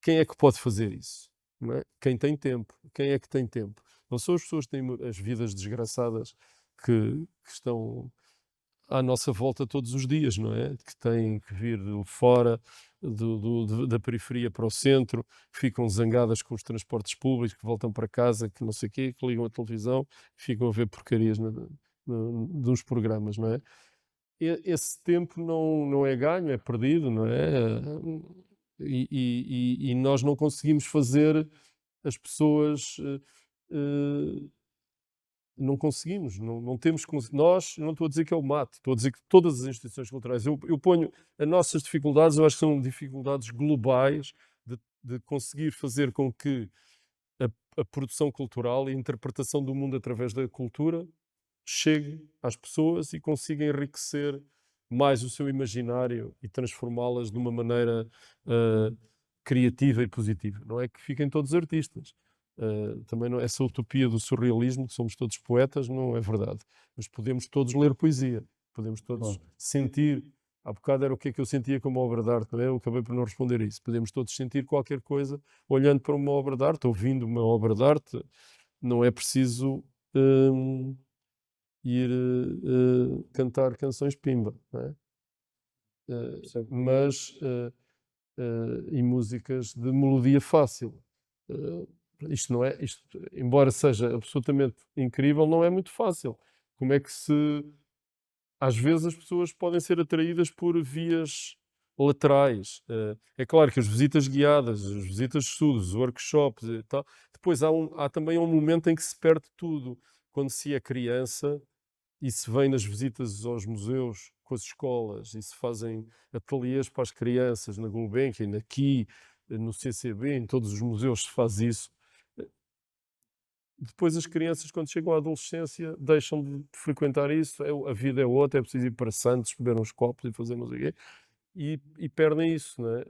quem é que pode fazer isso? Não é? Quem tem tempo. Quem é que tem tempo? Não são as pessoas que têm as vidas desgraçadas que estão à nossa volta todos os dias, não é? Que têm que vir de fora, da periferia para o centro, que ficam zangadas com os transportes públicos, que voltam para casa, que não sei o quê, que ligam a televisão, ficam a ver porcarias nos programas, não é? Esse tempo não é ganho, é perdido, não é? E nós não conseguimos fazer as pessoas. Não conseguimos, não temos. Nós, não estou a dizer que é o mate, estou a dizer que todas as instituições culturais. Eu ponho as nossas dificuldades, eu acho que são dificuldades globais de conseguir fazer com que a produção cultural e a interpretação do mundo através da cultura chegue às pessoas e consiga enriquecer mais o seu imaginário e transformá-las de uma maneira criativa e positiva. Não é que fiquem todos artistas. Também não, essa utopia do surrealismo, que somos todos poetas, não é verdade. Mas podemos todos ler poesia, podemos todos sentir. Há bocado era o que é que eu sentia como obra de arte, não é? Eu acabei por não responder isso. Podemos todos sentir qualquer coisa olhando para uma obra de arte, ouvindo uma obra de arte. Não é preciso ir cantar canções pimba, não é? Mas e músicas de melodia fácil. Isto não é, embora seja absolutamente incrível, não é muito fácil. Como é que às vezes as pessoas podem ser atraídas por vias laterais. É claro que as visitas guiadas, as visitas de estudos, os workshops e tal. Depois há também um momento em que se perde tudo. Quando se é criança e se vem nas visitas aos museus com as escolas e se fazem ateliês para as crianças na Gulbenkian, aqui, no CCB, em todos os museus se faz isso. Depois as crianças, quando chegam à adolescência, deixam de frequentar isso. A vida é outra, é preciso ir para Santos, beber uns copos e fazer não sei o quê. E perdem isso, não é?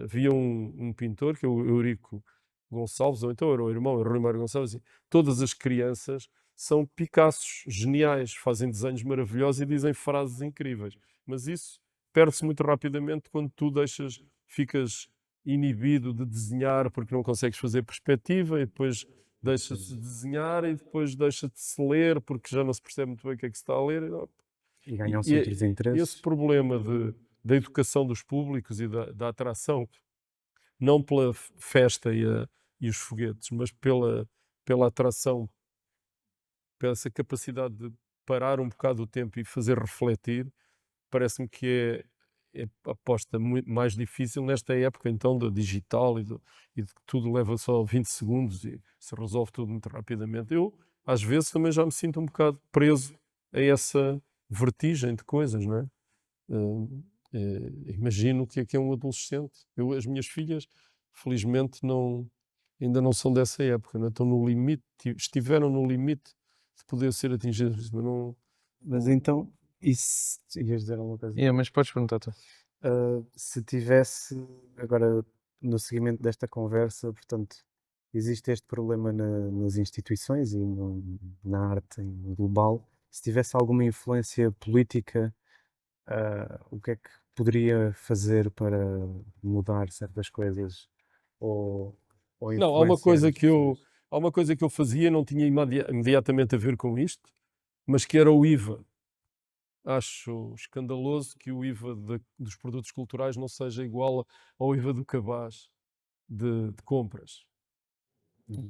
Havia um pintor, que é o Eurico Gonçalves, ou então era o irmão, o Rui Mário Gonçalves, e todas as crianças são Picassos geniais, fazem desenhos maravilhosos e dizem frases incríveis. Mas isso perde-se muito rapidamente quando tu ficas inibido de desenhar porque não consegues fazer perspectiva e depois deixa-se de desenhar e depois deixa-se ler porque já não se percebe muito bem o que é que se está a ler. E ganham-se outros interesses. Esse problema da educação dos públicos e da atração, não pela festa e os foguetes, mas pela atração, pela essa capacidade de parar um bocado o tempo e fazer refletir, parece-me que é a aposta muito mais difícil nesta época então da digital e de que tudo leva só 20 segundos e se resolve tudo muito rapidamente. Eu, às vezes, também já me sinto um bocado preso a essa vertigem de coisas, não é? Imagino o que é um adolescente. As minhas filhas, felizmente, ainda não são dessa época, não é? Estão no limite, estiveram no limite de poder ser atingidas, mas não. Mas então, e se ias dizer alguma coisa? Mas podes perguntar tu. Se tivesse, agora no seguimento desta conversa, portanto, existe este problema nas instituições e na arte em global. Se tivesse alguma influência política, o que é que poderia fazer para mudar certas coisas? Ou Não, há uma influenciar coisa as que eu, pessoas? há uma coisa que eu fazia, não tinha imediatamente a ver com isto, mas que era o IVA. Acho escandaloso que o IVA dos produtos culturais não seja igual ao IVA do cabaz de compras.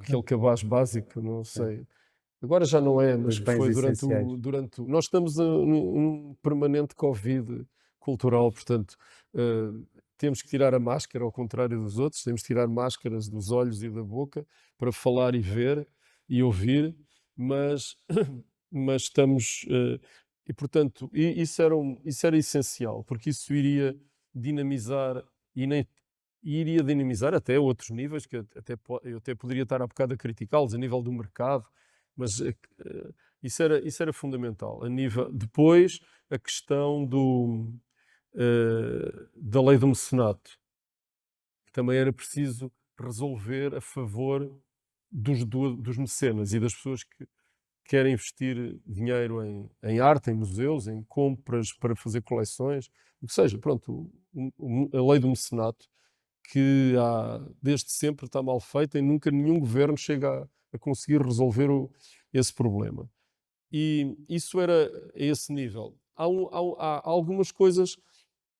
Aquele cabaz básico, não sei. Agora já não é, mas Os bens foi essenciais. Nós estamos num permanente Covid cultural, portanto, temos que tirar a máscara, ao contrário dos outros, temos que tirar máscaras dos olhos e da boca para falar e ver e ouvir, mas, mas estamos. E, portanto, isso era essencial, porque isso iria dinamizar e iria dinamizar até outros níveis, que eu até poderia estar há bocado a criticá-los, a nível do mercado, mas isso era fundamental. Depois, a questão da lei do mecenato, que também era preciso resolver a favor dos mecenas e das pessoas que querem investir dinheiro em arte, em museus, em compras para fazer coleções, o que seja. Pronto, a lei do mecenato, que desde sempre está mal feita e nunca nenhum governo chega a conseguir resolver esse problema. E isso era a esse nível. há algumas coisas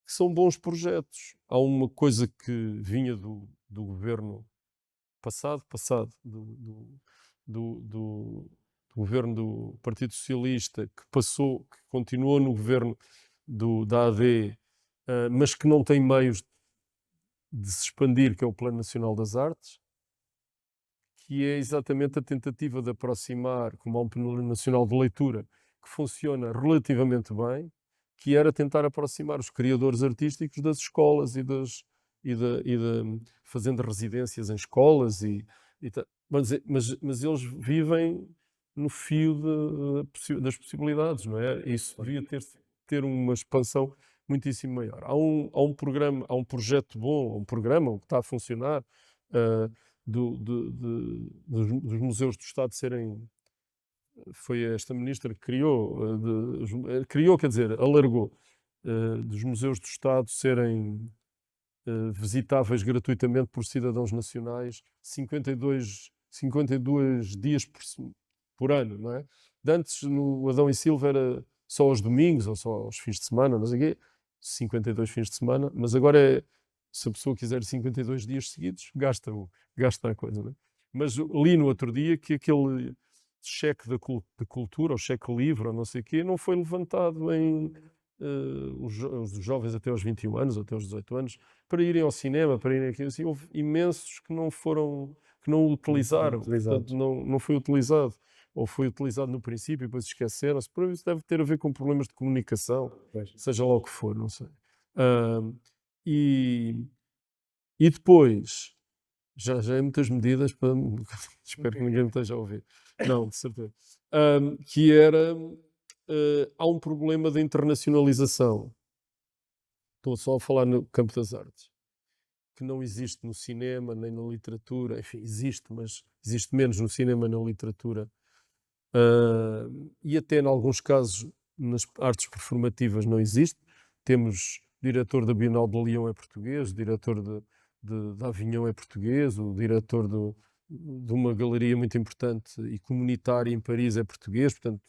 que são bons projetos. Há uma coisa que vinha do governo passado, do governo do Partido Socialista, que continuou no governo da AD, mas que não tem meios de se expandir, que é o Plano Nacional das Artes, que é exatamente a tentativa de aproximar, como há um Plano Nacional de Leitura, que funciona relativamente bem, que era tentar aproximar os criadores artísticos das escolas fazendo residências em escolas mas eles vivem no fio das possibilidades, não é? Isso devia ter uma expansão muitíssimo maior. Há um programa, há um projeto bom, um programa que está a funcionar, dos museus do Estado serem. Foi esta ministra que criou, quer dizer, alargou, dos museus do Estado serem visitáveis gratuitamente por cidadãos nacionais 52 dias por ano, não é? De antes, no Adão e Silva, era só aos domingos ou só aos fins de semana, não sei o quê, 52 fins de semana, mas agora se a pessoa quiser 52 dias seguidos, gasta a coisa, não é? Mas li no outro dia que aquele cheque de cultura, ou cheque livre, ou não sei o quê, não foi levantado em os jovens até aos 21 anos, até aos 18 anos, para irem ao cinema, para irem aqui, assim, houve imensos que não o utilizaram, portanto, não foi utilizado, ou foi utilizado no princípio e depois esqueceram-se. Por isso deve ter a ver com problemas de comunicação, seja lá o que for, não sei. E depois, já é muitas medidas para. Espero que ninguém me esteja a ouvir. Não, de certeza. Que era. Há um problema de internacionalização. Estou só a falar no campo das artes, que não existe no cinema nem na literatura. Enfim, existe, mas existe menos no cinema e na literatura. E até, em alguns casos, nas artes performativas não existe. Temos o diretor da Bienal de Leão é português, o diretor de Avignon é português, o diretor de uma galeria muito importante e comunitária em Paris é português, portanto,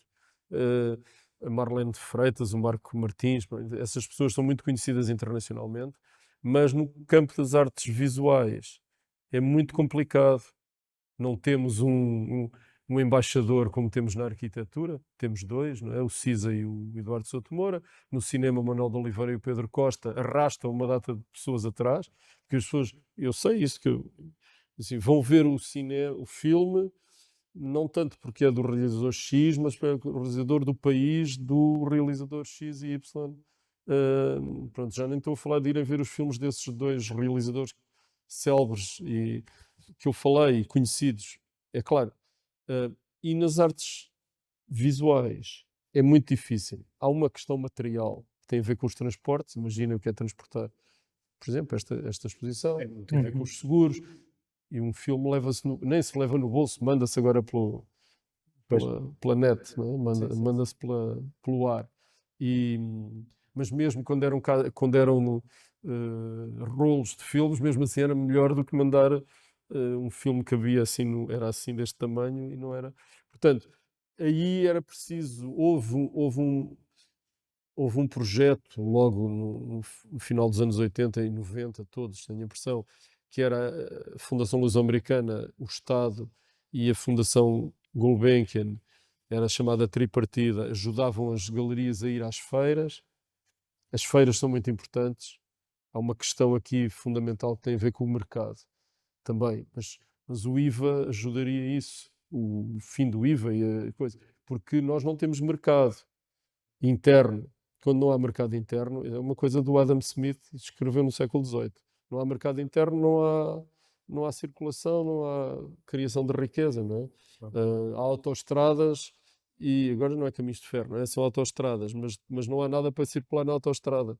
a Marlene de Freitas, o Marco Martins, essas pessoas são muito conhecidas internacionalmente, mas no campo das artes visuais é muito complicado. Não temos um embaixador como temos na arquitetura, temos dois, não é? O Cisa e o Eduardo Souto Moura. No cinema, o Manuel de Oliveira e o Pedro Costa arrastam uma data de pessoas atrás, porque as pessoas, eu sei isso, assim, vão ver o filme, não tanto porque é do realizador X, mas porque é o realizador do país do realizador X e Y. Pronto, já nem estou a falar de irem ver os filmes desses dois realizadores célebres e que eu falei, conhecidos, é claro. E nas artes visuais é muito difícil. Há uma questão material que tem a ver com os transportes. Imagina o que é transportar, por exemplo, esta exposição, tem a ver com os seguros. E um filme nem se leva no bolso, manda-se agora pela net, não é? Manda-se pelo ar. Mas mesmo quando eram rolos de filmes, mesmo assim era melhor do que mandar um filme que havia assim, era assim deste tamanho e não era. Portanto, aí era preciso, houve um projeto logo no final dos anos 80 e 90, todos, tenho a impressão, que era a Fundação Luso-Americana, o Estado e a Fundação Gulbenkian, era chamada tripartida, ajudavam as galerias a ir às feiras. As feiras são muito importantes. Há uma questão aqui fundamental que tem a ver com o mercado também, mas o IVA ajudaria isso, o fim do IVA e a coisa, porque nós não temos mercado interno. Quando não há mercado interno, é uma coisa do Adam Smith, que escreveu no século XVIII. Não há mercado interno, não há circulação, não há criação de riqueza, não é? Há autoestradas e agora não é caminhos de ferro, não é? São autoestradas, mas não há nada para circular na autoestrada.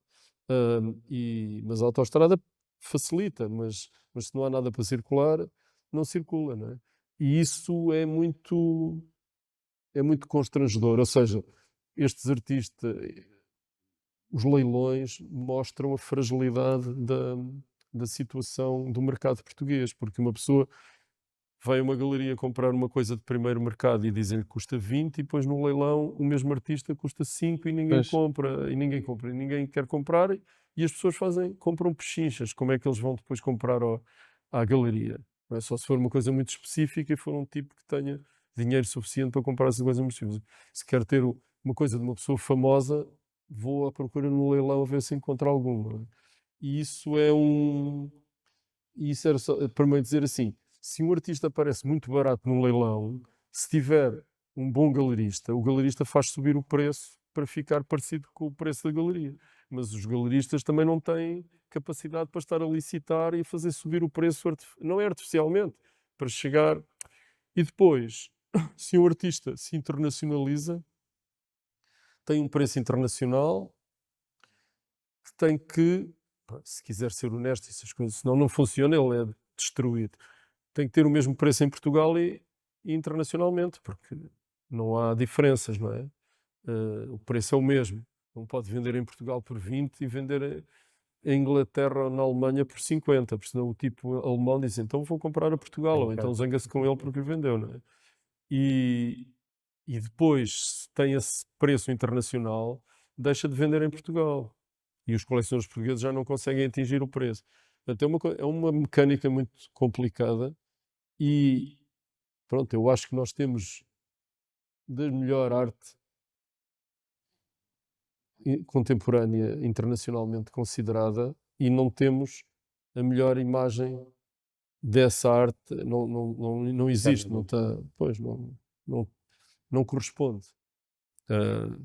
Mas a autoestrada facilita, mas se não há nada para circular, não circula, não é? E isso é muito constrangedor, ou seja, estes artistas, os leilões mostram a fragilidade da situação do mercado português, porque uma pessoa vai a uma galeria comprar uma coisa de primeiro mercado e dizem-lhe que custa 20 e depois no leilão o mesmo artista custa 5 e ninguém Pois. compra, e ninguém quer comprar e as pessoas compram pechinchas. Como é que eles vão depois comprar à galeria? Não é só se for uma coisa muito específica e for um tipo que tenha dinheiro suficiente para comprar essa coisa muito específica. Se quer ter uma coisa de uma pessoa famosa, vou à procura no leilão a ver se encontro alguma. E isso é isso era só para me dizer assim, se um artista aparece muito barato num leilão, se tiver um bom galerista, o galerista faz subir o preço para ficar parecido com o preço da galeria. Mas os galeristas também não têm capacidade para estar a licitar e a fazer subir o preço, não é artificialmente, para chegar. E depois, se um artista se internacionaliza, tem um preço internacional que tem que, se quiser ser honesto, essas coisas, senão não funciona, ele é destruído. Tem que ter o mesmo preço em Portugal e internacionalmente, porque não há diferenças, não é? O preço é o mesmo. Não pode vender em Portugal por 20 e vender em Inglaterra ou na Alemanha por 50, porque senão o tipo alemão diz, então vou comprar a Portugal, ou então zanga-se com ele porque vendeu, não é? E depois, se tem esse preço internacional, deixa de vender em Portugal. E os colecionadores portugueses já não conseguem atingir o preço. Portanto, é uma mecânica muito complicada e, pronto, eu acho que nós temos da melhor arte contemporânea internacionalmente considerada e não temos a melhor imagem dessa arte, não existe, não está, pois, não corresponde. Ah,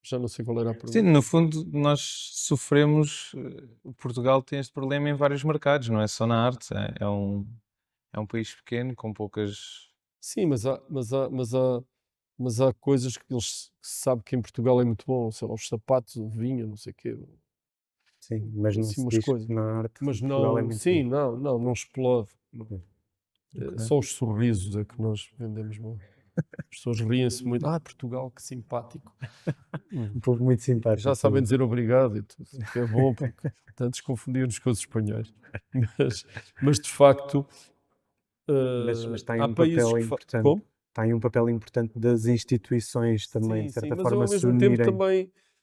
já não sei qual era a Sim, pergunta. no fundo, nós sofremos. Portugal tem este problema em vários mercados, não é só na arte. É um país pequeno, com poucas. Sim, mas há coisas que eles sabem que em Portugal é muito bom, sei lá, os sapatos, o vinho, não sei o quê, Sim, mas não assim se umas diz coisas. que na arte Mas Portugal é não, muito sim, bom. não explode. Ok. Só os sorrisos é que nós vendemos bom. As pessoas riem-se muito. Ah, Portugal, que simpático. Um povo muito simpático. Já sabem dizer obrigado e tudo, que é bom, porque tantos confundiam-nos com os espanhóis. Mas de facto, Mas tem há um países papel que importante. Como? Tem um papel importante das instituições também, de Sim, certa mas eu forma, se unirem.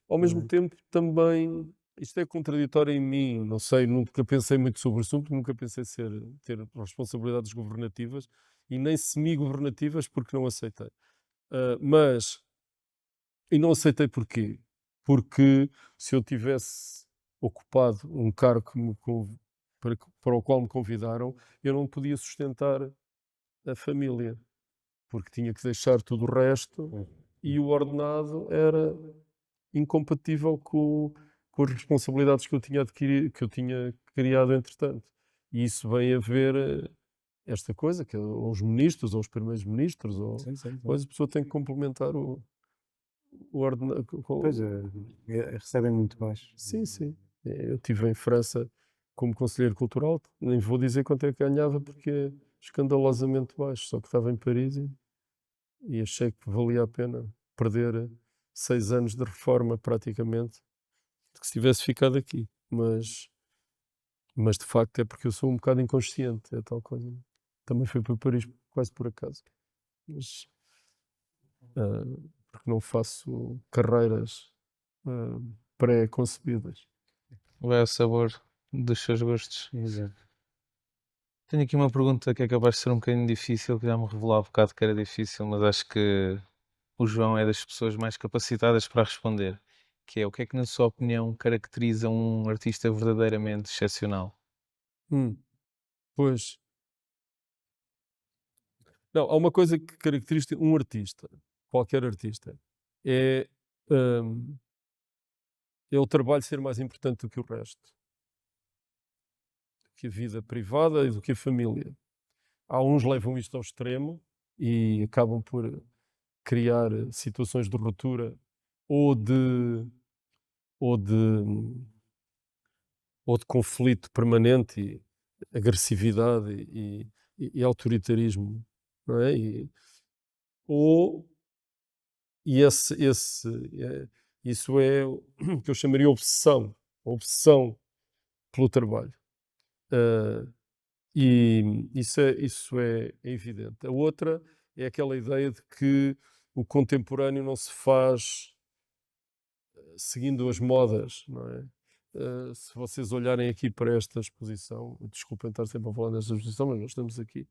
ao Não mesmo é? tempo também, isto é contraditório em mim, não sei, nunca pensei muito sobre o assunto, nunca pensei ter responsabilidades governativas e nem semi-governativas porque não aceitei. E não aceitei porquê? Porque se eu tivesse ocupado um cargo para o qual me convidaram, eu não podia sustentar a família, porque tinha que deixar tudo o resto e o ordenado era incompatível com as responsabilidades que eu tinha adquirido, que eu tinha criado entretanto. E isso vem a ver esta coisa, que é os ministros, ou os primeiros-ministros, ou Sim, sim, sim. depois a pessoa tem que complementar o ordenado. Pois, recebem muito baixo. Sim, sim. Eu estive em França como conselheiro cultural, nem vou dizer quanto é que ganhava porque é escandalosamente baixo, só que estava em Paris e achei que valia a pena perder 6 anos de reforma praticamente, do que se tivesse ficado aqui. Mas de facto é porque eu sou um bocado inconsciente, é tal coisa. Também fui para Paris quase por acaso. Mas porque não faço carreiras pré-concebidas. Vai ao sabor dos seus gostos. Exato. Tenho aqui uma pergunta que é capaz de ser um bocadinho difícil, que já me revelou há bocado que era difícil, mas acho que o João é das pessoas mais capacitadas para responder, que é: o que é que, na sua opinião, caracteriza um artista verdadeiramente excepcional? Pois. Não, há uma coisa que caracteriza um artista, qualquer artista, é, hum, é o trabalho ser mais importante do que o resto, do que a vida privada e do que a família. Há uns que levam isto ao extremo e acabam por criar situações de ruptura ou de, ou de, ou de conflito permanente e agressividade e autoritarismo, não é? Ou E isso é o que eu chamaria obsessão, obsessão pelo trabalho. Ah, E isso é evidente. A outra é aquela ideia de que o contemporâneo não se faz seguindo as modas, não é? Se vocês olharem aqui para esta exposição, desculpem estar sempre a falar nesta exposição, mas nós estamos aqui,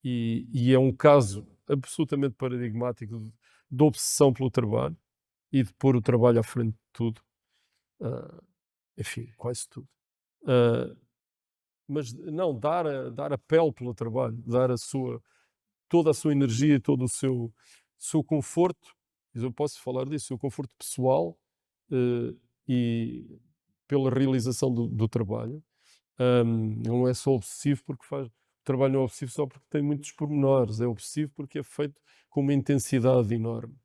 e é um caso absolutamente paradigmático de obsessão pelo trabalho e de pôr o trabalho à frente de tudo. Enfim, quase tudo. Mas não, dar a pele pelo trabalho, dar toda a sua energia e todo o seu conforto, eu posso falar disso, o seu conforto pessoal, e pela realização do trabalho. Não é só obsessivo porque o trabalho não é obsessivo só porque tem muitos pormenores, é obsessivo porque é feito com uma intensidade enorme.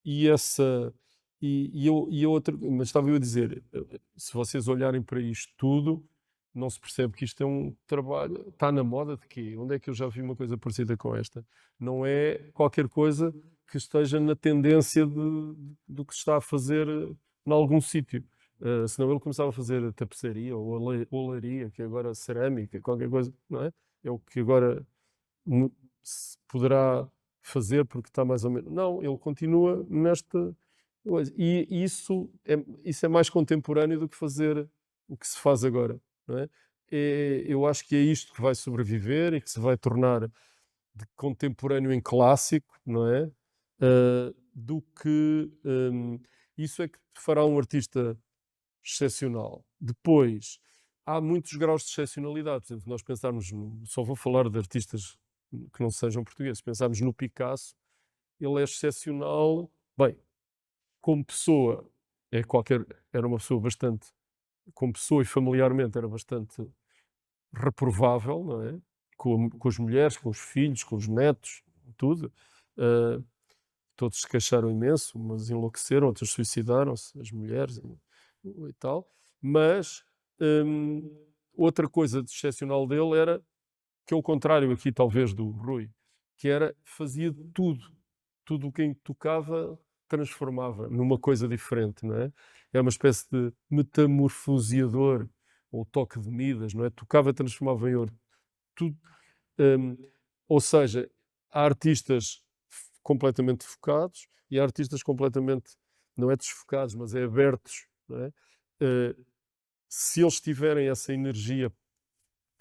E essa e a outra, mas estava eu a dizer, se vocês olharem para isto tudo, não se percebe que isto é um trabalho, está na moda de quê? Onde é que eu já vi uma coisa parecida com esta? Não é qualquer coisa que esteja na tendência do que se está a fazer em algum sítio. Senão ele começava a fazer tapeçaria ou olaria, que agora cerâmica, qualquer coisa, não é? É o que agora se poderá fazer porque está mais ou menos. Não, ele continua nesta coisa. E isso é mais contemporâneo do que fazer o que se faz agora, não é? Eu acho que é isto que vai sobreviver e que se vai tornar de contemporâneo em clássico, não é? Do que isso é que fará um artista excepcional. Depois, há muitos graus de excepcionalidade. Por exemplo, nós pensarmos, só vou falar de artistas que não sejam portugueses, pensarmos no Picasso, ele é excepcional. Bem, como pessoa, era uma pessoa bastante, como pessoa e familiarmente, era bastante reprovável, não é? Com as mulheres, com os filhos, com os netos, tudo. Todos se queixaram imenso, umas enlouqueceram, outras suicidaram-se, as mulheres e tal. Mas outra coisa de excepcional dele era que é o contrário aqui, talvez, do Rui, que era fazia tudo o que tocava transformava numa coisa diferente, não é? É uma espécie de metamorfoseador, ou toque de Midas, não é? Tocava, transformava em ouro. Tudo, ou seja, há artistas completamente focados e há artistas completamente, não é desfocados, mas é abertos, não é? Se eles tiverem essa energia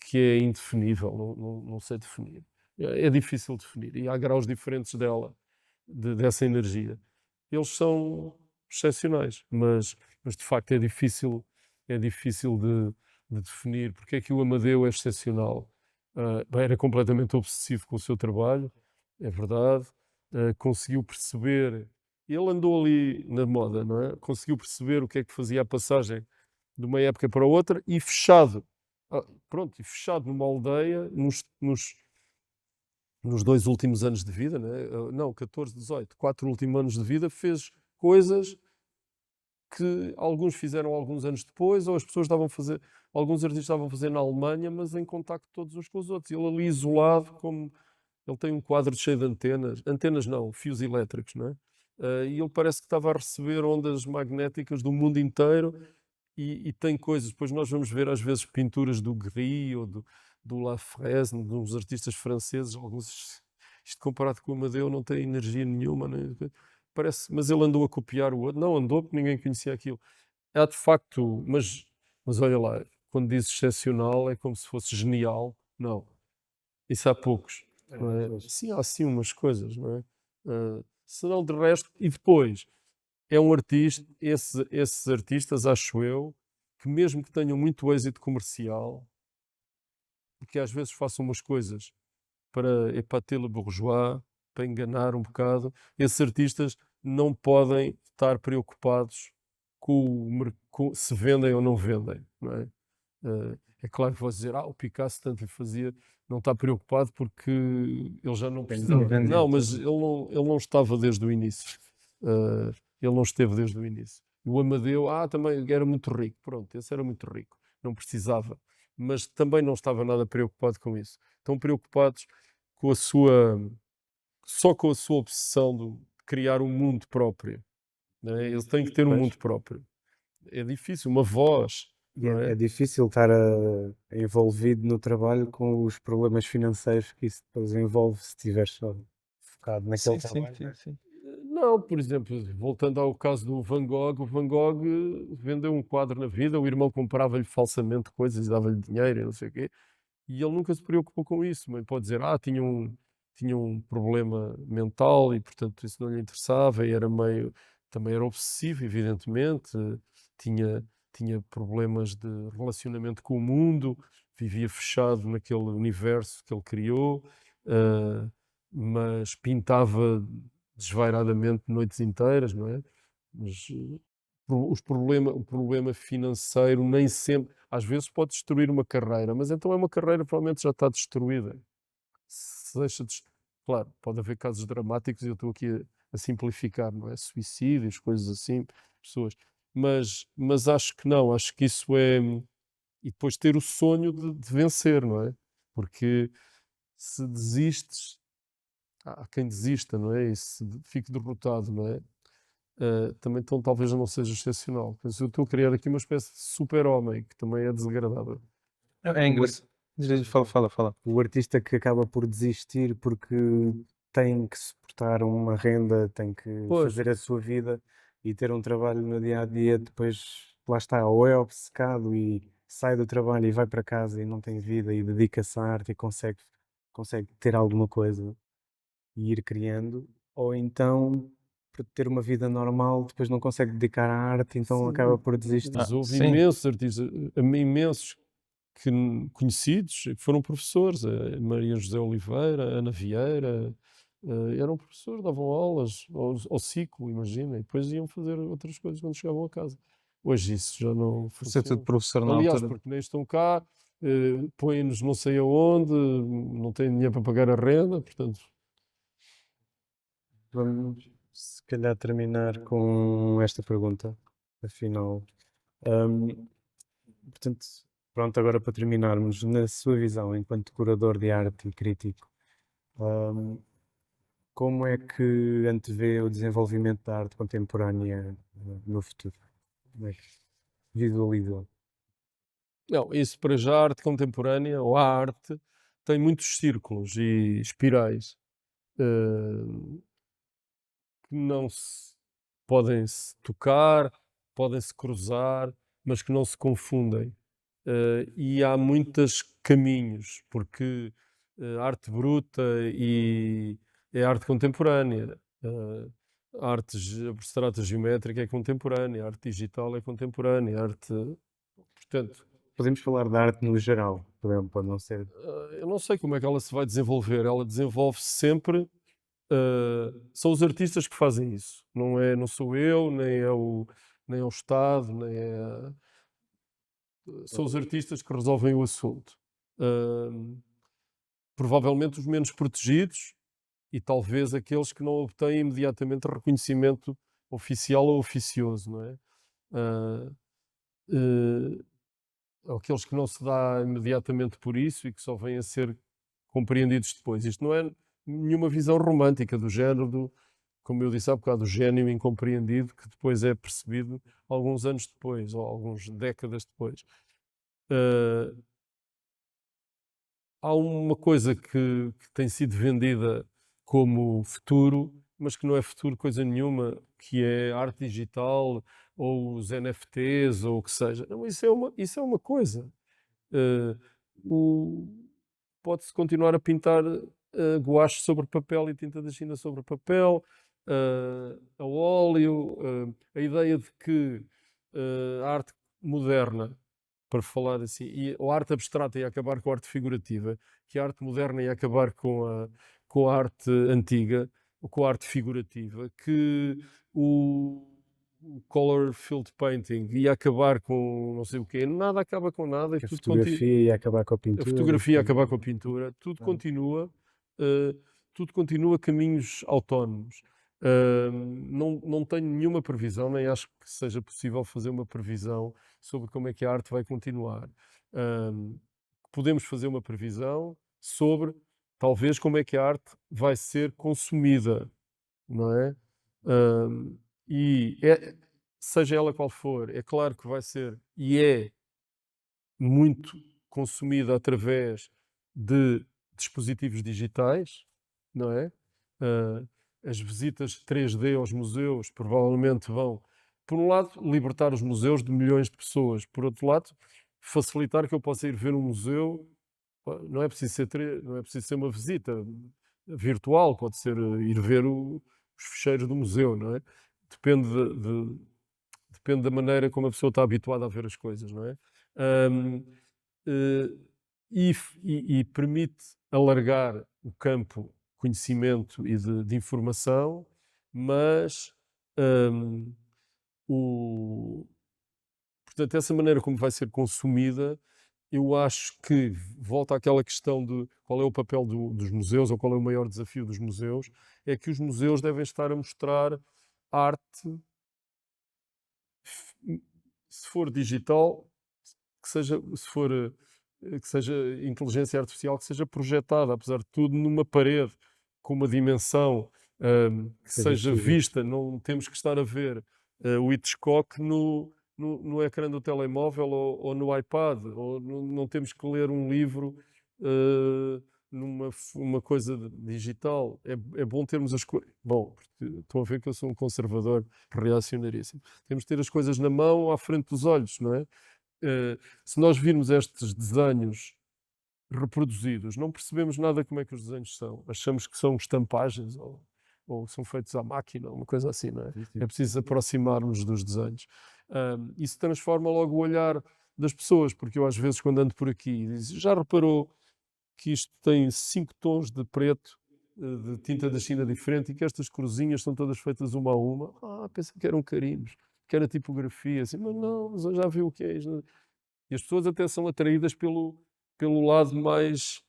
que é indefinível, não sei definir, é difícil definir, e há graus diferentes dela, dessa energia. Eles são excepcionais, mas de facto é difícil de definir porque é que o Amadeu é excepcional. Era completamente obsessivo com o seu trabalho, é verdade. Conseguiu perceber, ele andou ali na moda, não é? Conseguiu perceber o que é que fazia a passagem de uma época para outra e fechado, fechado numa aldeia, nos 2 últimos anos de vida, né? Não, 14, 18, 4 últimos anos de vida, fez coisas que alguns fizeram alguns anos depois, ou as pessoas estavam a fazer, alguns artistas estavam a fazer na Alemanha, mas em contacto todos uns com os outros. Ele ali isolado, como ele tem um quadro cheio de antenas não, fios elétricos, não é? E ele parece que estava a receber ondas magnéticas do mundo inteiro e tem coisas. Depois nós vamos ver às vezes pinturas do Gris ou do Lafresne, de uns artistas franceses, alguns, isto comparado com o Amadeu não tem energia nenhuma, né? Parece, mas ele andou a copiar o outro. Não andou porque ninguém conhecia aquilo. Há de facto, mas olha lá, quando diz excepcional é como se fosse genial. Não, isso há poucos. Não é? Sim, há sim umas coisas, não é? Senão de resto, e depois é um artista, esses artistas, acho eu, que mesmo que tenham muito êxito comercial, e que às vezes façam umas coisas para épater le bourgeois, para enganar um bocado, esses artistas não podem estar preocupados com se vendem ou não vendem, não é? É claro que vou dizer, o Picasso tanto lhe fazia, não está preocupado porque ele já não precisava. Não, mas ele não estava desde o início. Ele não esteve desde o início. O Amadeu, também era muito rico. Pronto, esse era muito rico. Não precisava. Mas também não estava nada preocupado com isso. Estão preocupados com só com a sua obsessão de criar um mundo próprio. Não é? Eles têm que ter um mundo próprio. É difícil, uma voz. E não é é? difícil estar envolvido no trabalho com os problemas financeiros que isso depois envolve se estiveres só focado naquele Sim, sim, trabalho, não sim, é? sim. Não, por exemplo, voltando ao caso do Van Gogh, o Van Gogh vendeu um quadro na vida, o irmão comprava-lhe falsamente coisas e dava-lhe dinheiro e não sei o quê, e ele nunca se preocupou com isso. Mas pode dizer, tinha um problema mental e, portanto, isso não lhe interessava e era meio, também era obsessivo, evidentemente, tinha, tinha problemas de relacionamento com o mundo, vivia fechado naquele universo que ele criou, ah, mas pintava desvairadamente noites inteiras, não é? Mas o problema financeiro nem sempre, às vezes pode destruir uma carreira, mas então é uma carreira que provavelmente já está destruída. Se deixa de, claro, pode haver casos dramáticos e eu estou aqui a simplificar, não é? Suicídios, coisas assim, pessoas. Mas acho que não, acho que isso é. E depois ter o sonho de vencer, não é? Porque se desistes, há quem desista, não é? E se fique derrotado, não é? Também então talvez não seja excepcional. Mas eu estou a criar aqui uma espécie de super-homem que também é desagradável. É O ar- engraçado. Fala, fala, fala. O artista que acaba por desistir porque tem que suportar uma renda, tem que Pois, fazer a sua vida e ter um trabalho no dia a dia, depois lá está, ou é obcecado e sai do trabalho e vai para casa e não tem vida e dedica-se à arte e consegue ter alguma coisa e ir criando, ou então por ter uma vida normal, depois não consegue dedicar à arte, então acaba sim, por desistir. mas houve Sim. imensos artistas, imensos conhecidos que foram professores, a Maria José Oliveira, a Ana Vieira, eram professores, davam aulas ao ciclo, imagina, e depois iam fazer outras coisas quando chegavam a casa. Hoje isso já não Você é tudo funciona. professor na Aliás, altura. porque nem estão cá, põem-nos não sei aonde, não têm dinheiro para pagar a renda, portanto, Vamos, se calhar, terminar com esta pergunta, afinal. Hum, portanto, pronto, agora para terminarmos, na sua visão, enquanto curador de arte e crítico, hum, como é que antevê o desenvolvimento da arte contemporânea no futuro? Como é que visualiza? não, isso para já a arte contemporânea, ou a arte, tem muitos círculos e espirais. eh, que não se podem se tocar, podem se cruzar, mas que não se confundem. E há muitos caminhos, porque arte bruta e é arte contemporânea. A arte abstrata geométrica é contemporânea, a arte digital é contemporânea, a arte. Portanto, Podemos falar da arte no geral, pode não ser. eu não sei como é que ela se vai desenvolver. Ela desenvolve-se sempre. São os artistas que fazem isso. Não sou eu, nem é o Estado, são os artistas que resolvem o assunto. Uh, Provavelmente os menos protegidos e talvez aqueles que não obtêm imediatamente reconhecimento oficial ou oficioso, não é? Uh, Aqueles que não se dá imediatamente por isso e que só vêm a ser compreendidos depois. Isto não é nenhuma visão romântica do género, como eu disse há bocado, do gênio incompreendido que depois é percebido alguns anos depois ou algumas décadas depois. Uh, Há uma coisa que tem sido vendida como futuro, mas que não é futuro coisa nenhuma, que é arte digital ou os NFTs ou o que seja. Não, isso é uma coisa. Uh, o- Pode-se continuar a pintar guache sobre papel e tinta da China sobre papel, a óleo, a ideia de que a arte moderna, para falar assim, e a arte abstrata ia acabar com a arte figurativa, que a arte moderna ia acabar com a arte antiga, ou com a arte figurativa, que o color field painting ia acabar com não sei o quê, nada acaba com nada e Que a tudo fotografia ia acabar com a a pintura e fotografia que... acabar com a pintura, eh, tudo continua caminhos autónomos. Não tenho nenhuma previsão, nem acho que seja possível fazer uma previsão sobre como é que a arte vai continuar. Podemos fazer uma previsão sobre, talvez, como é que a arte vai ser consumida, não é? Ahm, e seja ela qual for, é claro que vai ser e é muito consumida através de dispositivos digitais, não é? Uh, as visitas 3D aos museus provavelmente vão, por um lado, libertar os museus de milhões de pessoas, por outro lado, facilitar que eu possa ir ver um museu. Não é preciso não é preciso ser uma visita virtual, pode ser ir ver os fecheiros do museu, não é? Depende depende da maneira como a pessoa está habituada a ver as coisas, não é? Um, e permite alargar o campo de conhecimento e de informação, mas o, portanto, essa maneira como vai ser consumida, eu acho que volta àquela questão de qual é o papel dos museus ou qual é o maior desafio dos museus, é que os museus devem estar a mostrar arte, se for digital, que seja, se for que seja inteligência artificial, que seja projetada, apesar de tudo, numa parede com uma dimensão que seja visível. vista. Não temos que estar a ver o Hitchcock no ecrã do telemóvel ou no iPad, ou não temos que ler um livro numa uma coisa digital. É bom termos as coisas. Bom, porque estão a ver que eu sou um conservador reacionaríssimo. Temos de ter as coisas na mão, à frente dos olhos, não é? Se nós virmos estes desenhos reproduzidos, não percebemos nada como é que os desenhos são. Achamos que são estampagens ou são feitos à máquina, uma coisa assim, não é? É preciso aproximar-nos dos desenhos. Isso transforma logo o olhar das pessoas, porque eu às vezes quando ando por aqui digo, já reparou que isto tem 5 tons de preto, de tinta da China diferente, e que estas cruzinhas são todas feitas uma a uma? Pensei que eram carinos, que era tipografia, assim, mas não, mas eu já vi o que é isto. E as pessoas até são atraídas pelo lado mais,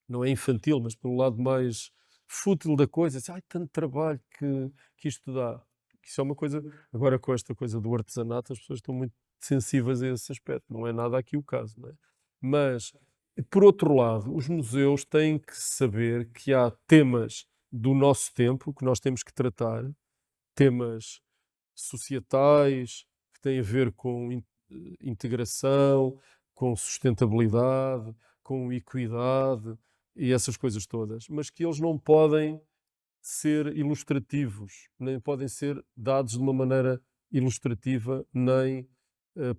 não é infantil, mas pelo lado mais fútil da coisa. Assim, ai, tanto trabalho que isto dá. Isso é uma coisa, agora com esta coisa do artesanato, as pessoas estão muito sensíveis a esse aspecto. Não é nada aqui o caso, não é? Mas, por outro lado, os museus têm que saber que há temas do nosso tempo que nós temos que tratar, temas societais, que têm a ver com integração, com sustentabilidade, com equidade e essas coisas todas, mas que eles não podem ser ilustrativos, nem podem ser dados de uma maneira ilustrativa nem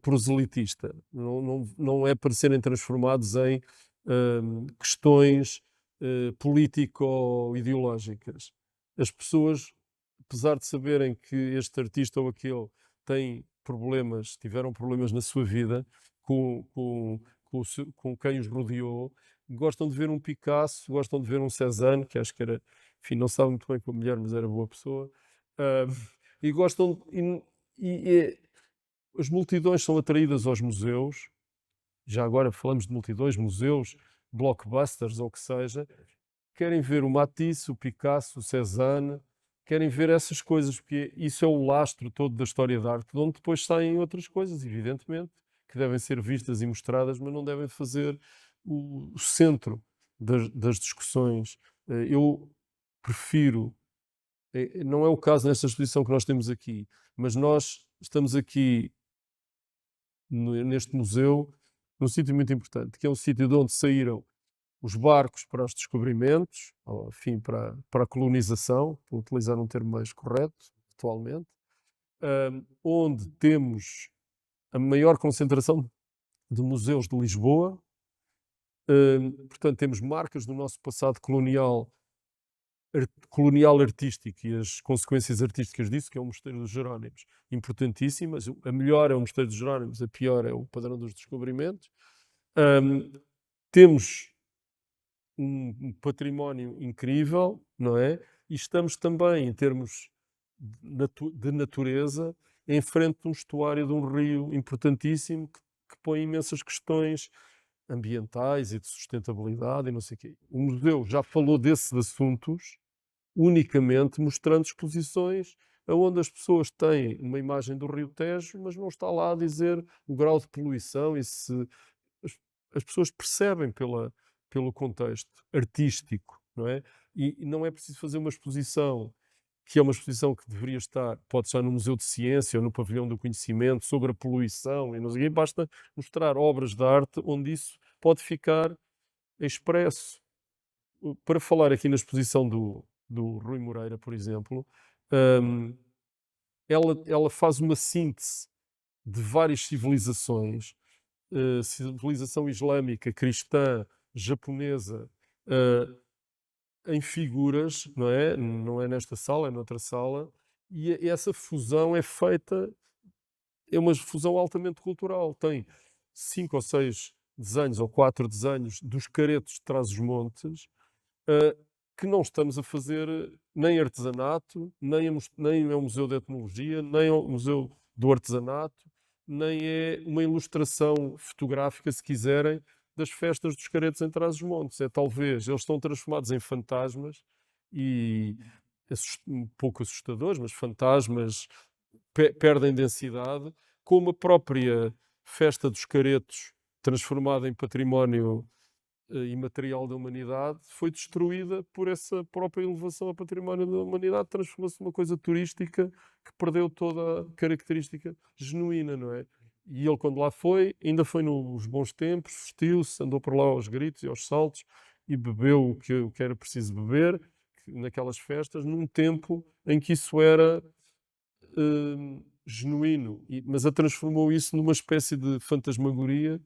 proselitista. Não é para serem transformados em questões político-ideológicas. As pessoas, apesar de saberem que este artista ou aquele tem problemas, tiveram problemas na sua vida com quem os rodeou, gostam de ver um Picasso, gostam de ver um Cézanne, que acho que era, enfim, não sabe muito bem com a mulher, mas era boa pessoa, e gostam, as multidões são atraídas aos museus, já agora falamos de multidões, museus, blockbusters ou o que seja, querem ver o Matisse, o Picasso, o Cézanne, querem ver essas coisas, porque isso é o lastro todo da história da arte, de onde depois saem outras coisas, evidentemente, que devem ser vistas e mostradas, mas não devem fazer o centro das discussões. Eu prefiro, não é o caso nesta exposição que nós temos aqui, mas nós estamos aqui neste museu, num sítio muito importante, que é um sítio de onde saíram os barcos para os descobrimentos, ou, enfim, para a colonização, para utilizar um termo mais correto atualmente, onde temos a maior concentração de museus de Lisboa. Portanto, temos marcas do nosso passado colonial artístico e as consequências artísticas disso, que é o Mosteiro dos Jerónimos, importantíssimas. A melhor é o Mosteiro dos Jerónimos, a pior é o Padrão dos Descobrimentos. Temos um património incrível, não é? E estamos também, em termos de natureza, em frente de um estuário de um rio importantíssimo que põe imensas questões ambientais e de sustentabilidade e não sei o quê. O museu já falou desses assuntos unicamente mostrando exposições onde as pessoas têm uma imagem do Rio Tejo, mas não está lá a dizer o grau de poluição e se as pessoas percebem pelo contexto artístico, não é? E não é preciso fazer uma exposição que é uma exposição que deveria estar, pode estar no Museu de Ciência ou no Pavilhão do Conhecimento, sobre a poluição e não sei o quê, basta mostrar obras de arte onde isso pode ficar expresso. Para falar aqui na exposição do Rui Moreira, por exemplo, hum, ela faz uma síntese de várias civilizações, civilização islâmica, cristã, japonesa, em figuras, não é? Não é nesta sala, é noutra sala, e essa fusão é feita, é uma fusão altamente cultural. Tem 5 ou 6 desenhos, ou 4 desenhos dos caretos de Trás-os-Montes, que não estamos a fazer nem artesanato, nem é um museu de etnologia, nem é um museu do artesanato, nem é uma ilustração fotográfica, se quiserem, das festas dos caretos em Trás-os-Montes. É talvez, eles estão transformados em fantasmas e um pouco assustadores, mas fantasmas perdem densidade, como a própria festa dos caretos, transformada em património imaterial da humanidade, foi destruída por essa própria elevação a património da humanidade, transformou-se numa coisa turística que perdeu toda a característica genuína, não é? E ele, quando lá foi, ainda foi nos bons tempos, vestiu-se, andou por lá aos gritos e aos saltos e bebeu o que era preciso beber naquelas festas, num tempo em que isso era genuíno, mas a transformou isso numa espécie de fantasmagoria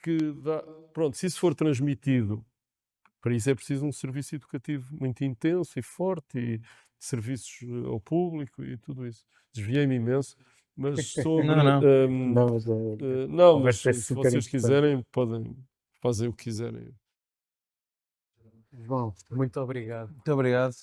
que dá. Pronto, se isso for transmitido, para isso é preciso um serviço educativo muito intenso e forte, e serviços ao público e tudo isso. Desviei-me imenso, mas sobre. Não, não. Não, mas Não, mas conversa é se super vocês interessante. quiserem, podem fazer o que quiserem. João, muito obrigado. Muito obrigado.